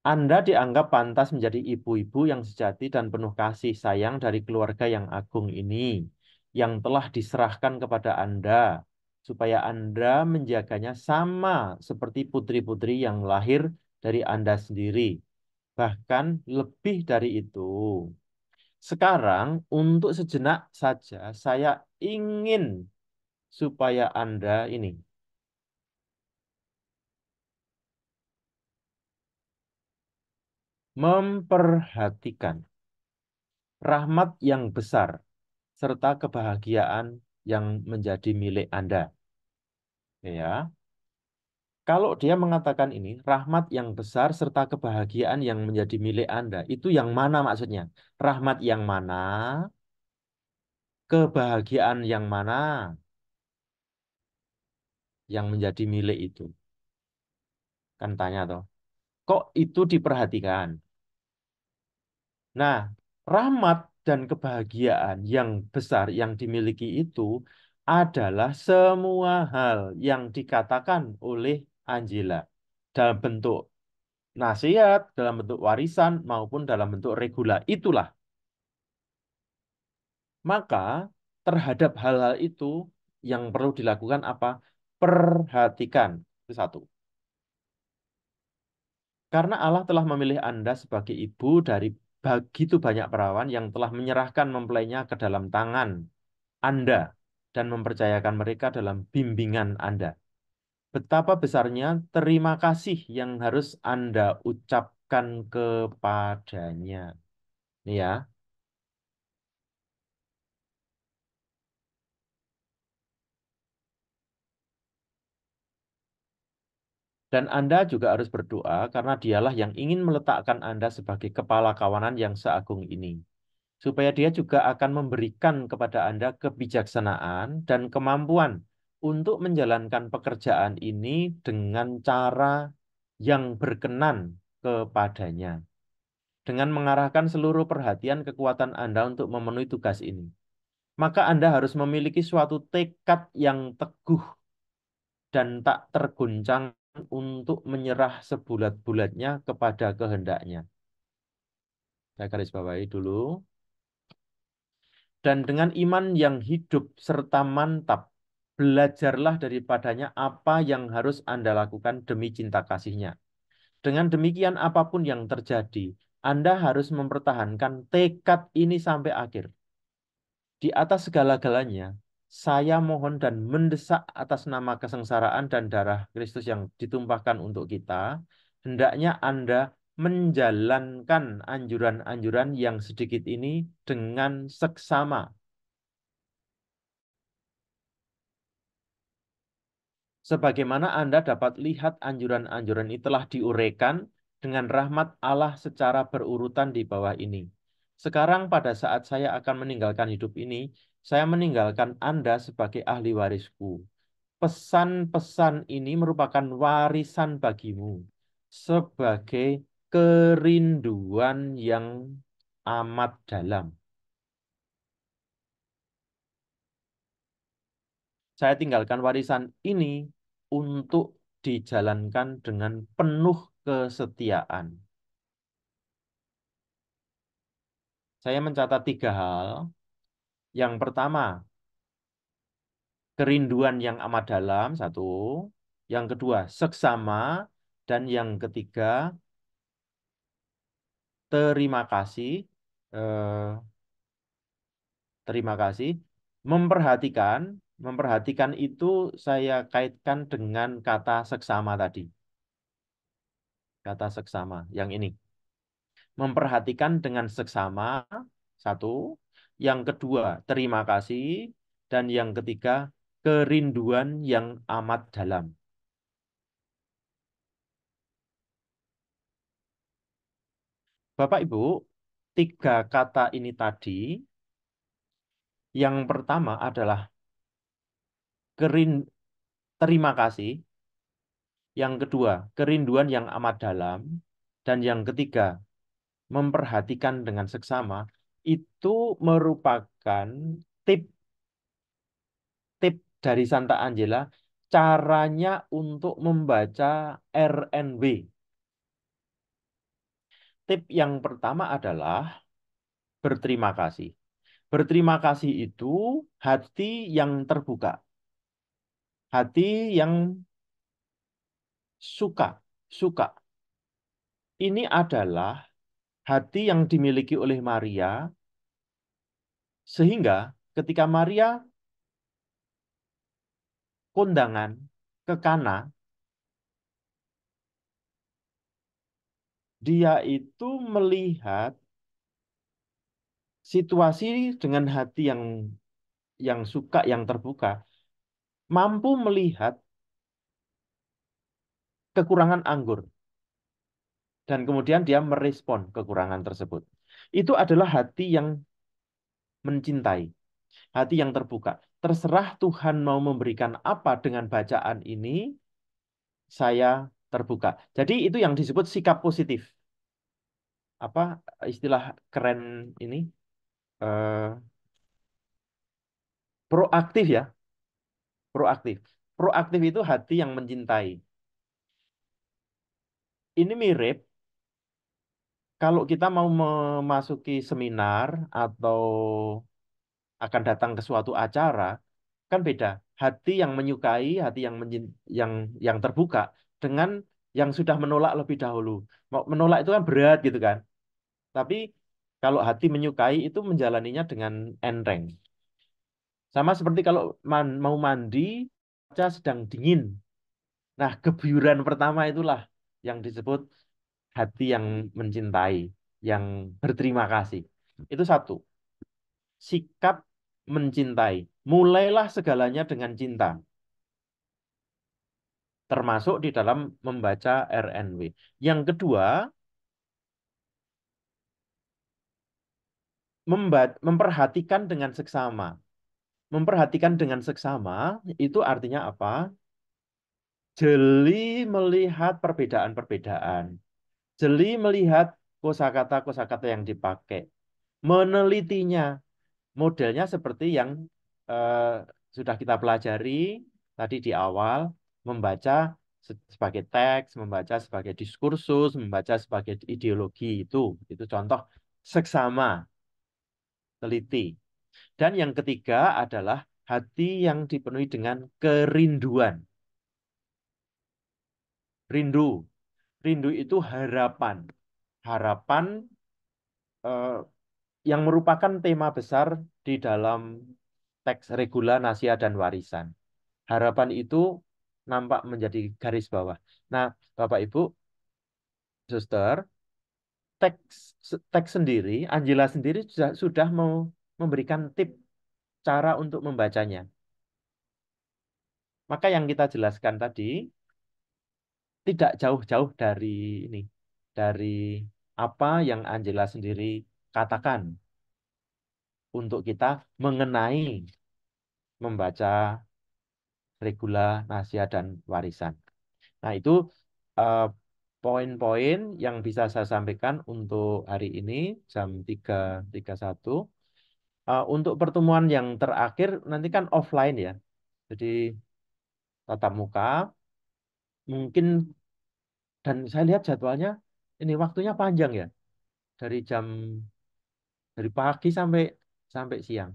Anda dianggap pantas menjadi ibu-ibu yang sejati dan penuh kasih sayang dari keluarga yang agung ini, yang telah diserahkan kepada Anda, supaya Anda menjaganya sama seperti putri-putri yang lahir dari Anda sendiri. Bahkan lebih dari itu. Sekarang, untuk sejenak saja, saya ingin supaya Anda ini memperhatikan rahmat yang besar serta kebahagiaan yang menjadi milik Anda. Ya, kalau dia mengatakan ini, rahmat yang besar serta kebahagiaan yang menjadi milik Anda, itu yang mana maksudnya? Rahmat yang mana? Kebahagiaan yang mana yang menjadi milik itu? Kan tanya toh. Kok itu diperhatikan? Nah, rahmat dan kebahagiaan yang besar yang dimiliki itu adalah semua hal yang dikatakan oleh Angela dalam bentuk nasihat, dalam bentuk warisan, maupun dalam bentuk regula. Itulah. Maka terhadap hal-hal itu yang perlu dilakukan apa? Perhatikan. Itu satu. Karena Allah telah memilih Anda sebagai ibu dari begitu banyak perawan yang telah menyerahkan mempelainya ke dalam tangan Anda dan mempercayakan mereka dalam bimbingan Anda. Betapa besarnya terima kasih yang harus Anda ucapkan kepadanya. Ini ya. Dan Anda juga harus berdoa karena dialah yang ingin meletakkan Anda sebagai kepala kawanan yang seagung ini. supaya dia juga akan memberikan kepada Anda kebijaksanaan dan kemampuan untuk menjalankan pekerjaan ini dengan cara yang berkenan kepadanya, dengan mengarahkan seluruh perhatian kekuatan Anda untuk memenuhi tugas ini. Maka Anda harus memiliki suatu tekad yang teguh dan tak terguncang untuk menyerah sebulat-bulatnya kepada kehendaknya. Saya garis bawahi dulu. Dan dengan iman yang hidup serta mantap, belajarlah daripadanya apa yang harus Anda lakukan demi cinta kasihnya. Dengan demikian apapun yang terjadi, Anda harus mempertahankan tekad ini sampai akhir. Di atas segala-galanya, saya mohon dan mendesak atas nama kesengsaraan dan darah Kristus yang ditumpahkan untuk kita, hendaknya Anda menjalankan anjuran-anjuran yang sedikit ini dengan seksama. Sebagaimana Anda dapat lihat anjuran-anjuran ini telah diuraikan dengan rahmat Allah secara berurutan di bawah ini. Sekarang pada saat saya akan meninggalkan hidup ini, saya meninggalkan Anda sebagai ahli warisku. Pesan-pesan ini merupakan warisan bagimu sebagai kerinduan yang amat dalam. Saya tinggalkan warisan ini untuk dijalankan dengan penuh kesetiaan. Saya mencatat 3 hal. Yang pertama, kerinduan yang amat dalam, 1. Yang kedua, seksama. Dan yang ketiga, terima kasih. Terima kasih. Memperhatikan. Memperhatikan itu saya kaitkan dengan kata seksama tadi. Kata seksama, yang ini. Memperhatikan dengan seksama, 1. Yang kedua, terima kasih. Dan yang ketiga, kerinduan yang amat dalam. Bapak Ibu, 3 kata ini tadi, yang pertama adalah terima kasih. Yang kedua, kerinduan yang amat dalam. Dan yang ketiga, memperhatikan dengan seksama. Itu merupakan tip dari Santa Angela, caranya untuk membaca RNW. Tip yang pertama adalah berterima kasih. Berterima kasih itu hati yang terbuka. Hati yang suka. Ini adalah hati yang dimiliki oleh Maria, sehingga ketika Maria kondangan ke Kana, dia itu melihat situasi dengan hati yang suka, yang terbuka, mampu melihat kekurangan anggur. Dan kemudian dia merespon kekurangan tersebut. Itu adalah hati yang mencintai, hati yang terbuka. Terserah Tuhan mau memberikan apa dengan bacaan ini, saya terbuka. Jadi itu yang disebut sikap positif. Apa istilah keren ini? Proaktif ya. Proaktif. Proaktif itu hati yang mencintai. Ini mirip kalau kita mau memasuki seminar atau akan datang ke suatu acara, kan beda. Hati yang menyukai, hati yang terbuka dengan yang sudah menolak lebih dahulu. Menolak itu kan berat gitu kan. Tapi kalau hati menyukai itu menjalaninya dengan enteng. Sama seperti kalau mau mandi, cuaca sedang dingin. Nah, kebuyuran pertama itulah yang disebut hati yang mencintai, yang berterima kasih. Itu 1. Sikap mencintai. Mulailah segalanya dengan cinta. Termasuk di dalam membaca RNW. Yang kedua, memperhatikan dengan seksama. Memperhatikan dengan seksama itu artinya apa? Jeli melihat perbedaan-perbedaan. Jeli melihat kosakata-kosakata yang dipakai. Menelitinya. Modelnya seperti yang sudah kita pelajari tadi di awal, membaca sebagai teks, membaca sebagai diskursus, membaca sebagai ideologi itu contoh seksama, teliti. Dan yang ketiga adalah hati yang dipenuhi dengan kerinduan. Rindu. Rindu itu harapan. Harapan eh, yang merupakan tema besar di dalam teks regula, nasia, dan warisan. Harapan itu nampak menjadi garis bawah. Nah, Bapak Ibu, Suster, teks teks sendiri, Angela sendiri sudah mau memberikan tip cara untuk membacanya. Maka yang kita jelaskan tadi tidak jauh-jauh dari ini, dari apa yang Angela sendiri katakan untuk kita mengenai membaca regula, nasia, dan warisan. Nah, itu eh, poin-poin yang bisa saya sampaikan untuk hari ini jam 3.31. Untuk pertemuan yang terakhir nanti kan offline ya. Jadi tatap muka mungkin, dan saya lihat jadwalnya ini waktunya panjang ya. Dari dari pagi sampai sampai siang.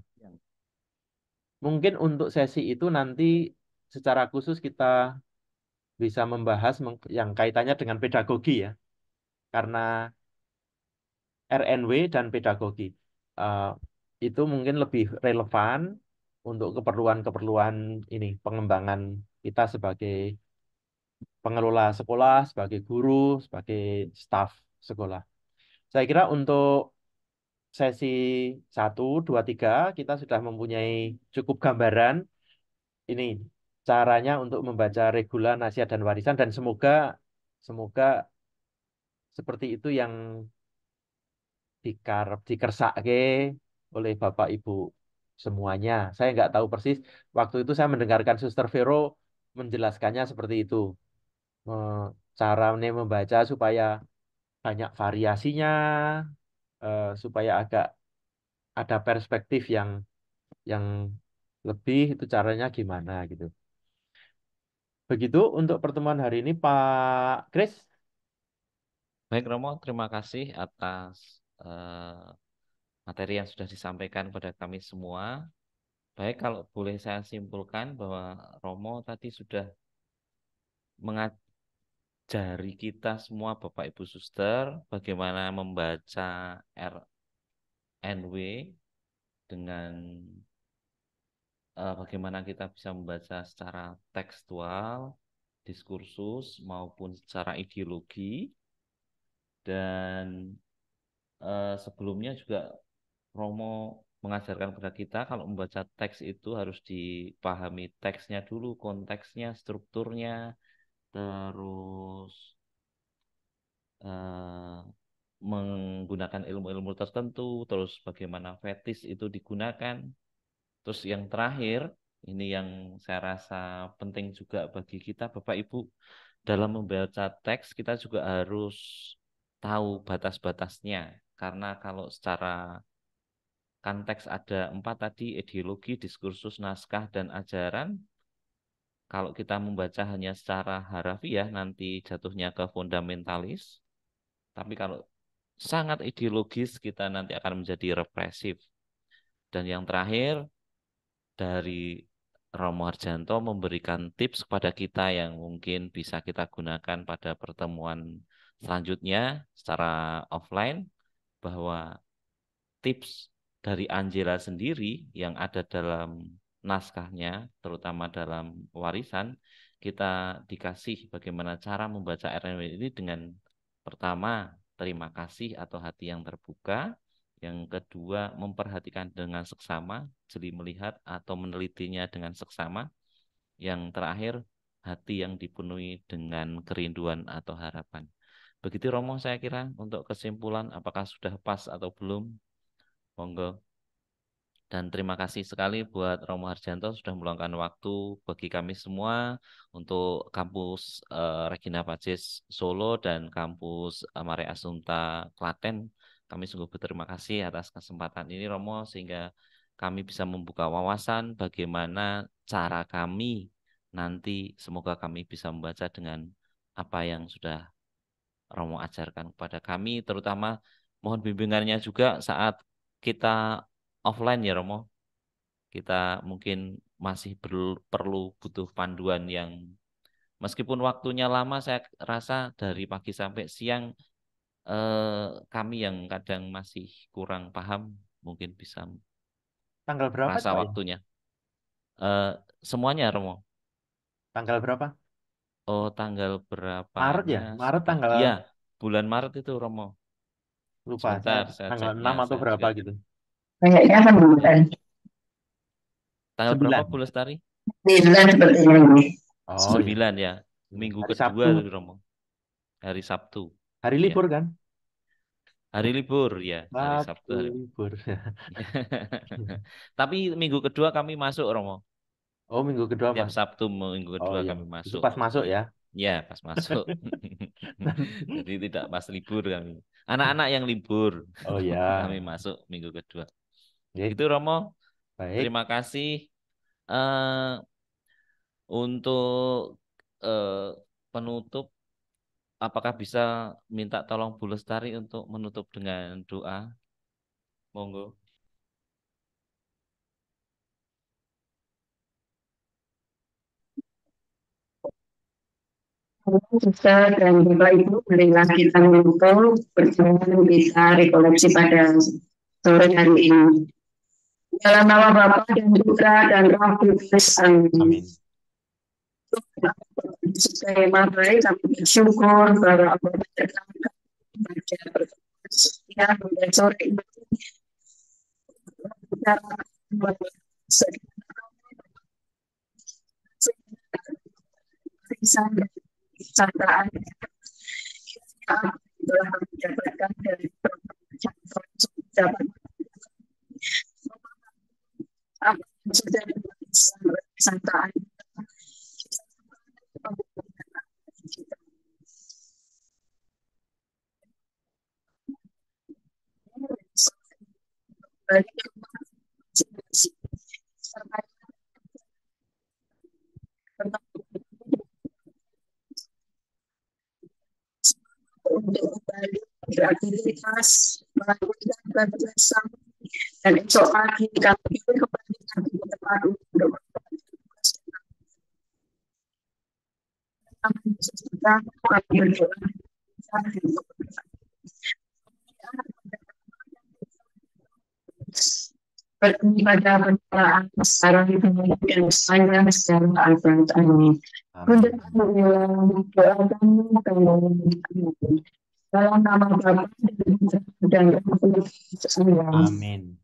Mungkin untuk sesi itu nanti secara khusus kita bisa membahas yang kaitannya dengan pedagogi ya. Karena RNW dan pedagogi. Eh, itu mungkin lebih relevan untuk keperluan-keperluan ini, pengembangan kita sebagai pengelola sekolah, sebagai guru, sebagai staf sekolah. Saya kira untuk sesi 1, 2, 3 kita sudah mempunyai cukup gambaran ini caranya untuk membaca regula, nasihat, dan warisan, dan semoga semoga seperti itu yang dikersake oleh Bapak Ibu semuanya. Saya nggak tahu persis. Waktu itu saya mendengarkan Suster Vero menjelaskannya seperti itu. Eh, Cara membaca supaya banyak variasinya, supaya agak ada perspektif yang lebih, itu caranya gimana gitu. Begitu untuk pertemuan hari ini, Pak Chris. Baik Romo, terima kasih atas materi yang sudah disampaikan kepada kami semua. Baik, kalau boleh saya simpulkan bahwa Romo tadi sudah mengajari kita semua Bapak Ibu Suster bagaimana membaca RNW dengan bagaimana kita bisa membaca secara tekstual, diskursus maupun secara ideologi. Dan sebelumnya juga Romo mengajarkan kepada kita kalau membaca teks itu harus dipahami teksnya dulu, konteksnya, strukturnya, terus eh, menggunakan ilmu-ilmu tertentu, terus bagaimana fetis itu digunakan. Terus yang terakhir, ini yang saya rasa penting juga bagi kita Bapak Ibu, dalam membaca teks kita juga harus tahu batas-batasnya. Karena kalau secara kan teks ada 4 tadi, ideologi, diskursus, naskah, dan ajaran. Kalau kita membaca hanya secara harafiah, nanti jatuhnya ke fundamentalis. Tapi kalau sangat ideologis, kita nanti akan menjadi represif. Dan yang terakhir, dari Romo Harjanto memberikan tips kepada kita yang mungkin bisa kita gunakan pada pertemuan selanjutnya secara offline, bahwa tips dari Angela sendiri yang ada dalam naskahnya, terutama dalam warisan, kita dikasih bagaimana cara membaca RNW ini dengan pertama, terima kasih atau hati yang terbuka. Yang kedua, memperhatikan dengan seksama, jeli melihat atau menelitinya dengan seksama. Yang terakhir, hati yang dipenuhi dengan kerinduan atau harapan. Begitu Romo saya kira untuk kesimpulan, apakah sudah pas atau belum? Monggo. Dan terima kasih sekali buat Romo Harjanto sudah meluangkan waktu bagi kami semua untuk kampus Regina Pacis Solo dan kampus Mare Assunta Klaten. Kami sungguh berterima kasih atas kesempatan ini Romo, sehingga kami bisa membuka wawasan bagaimana cara kami nanti, semoga kami bisa membaca dengan apa yang sudah Romo ajarkan kepada kami, terutama mohon bimbingannya juga saat kita offline ya Romo. Kita mungkin masih perlu butuh panduan yang meskipun waktunya lama, saya rasa dari pagi sampai siang kami yang kadang masih kurang paham mungkin bisa Tanggal berapa rasa Pak ya? waktunya. Semuanya Romo. Tanggal berapa? Oh, tanggal Maret berapanya? ya? Maret tanggal Iya, bulan Maret itu Romo. lupa. Sebentar, Saya saya tanggal cek. 6 Ya, atau saya berapa juga. gitu. Kayaknya kan bulan Tanggal berapa 9. Bu Lestari? 9 sepertinya ini. Oh iya. 9 ya. Minggu Hari kedua Sabtu. itu Romo. Hari Sabtu. Hari Ya. libur kan? Hari libur ya. Hari Sabtu. Sabtu Hari... libur. Tapi minggu kedua kami masuk Romo. Oh, minggu kedua Tiap Mas. Sabtu minggu Oh kedua iya. kami Itu masuk. pas masuk ya. Ya, pas masuk. Jadi tidak pas libur kami. Anak-anak yang libur. Oh ya. Kami masuk minggu kedua. Oke, Itu Romo. baik. Terima kasih. eh untuk penutup, apakah bisa minta tolong Bu Lestari untuk menutup dengan doa? Monggo. Kita dan Bapak Ibu, marilah kita mengumpul pertemuan kita rekoleksi pada sore hari ini. Dalam nama Bapa dan Putra dan Roh Kudus. Amin. Amin. Supaya baik, kami bersyukur bahwa Allah berkata baca pertemuan pada sore ini. Kita kesejahteraan telah mendapatkan dari sudah kesejahteraan untuk kembali beraktivitas melakukan belajar dan esok pagi kami kembali ke tempat untuk kami berdoa bertemu pada penciptaan sekarang dan sepanjang sejarah Al-Quran. Amin. Bunda Amin. doa kami dalam nama Bapa dan Roh Kudus. Amin. Amin.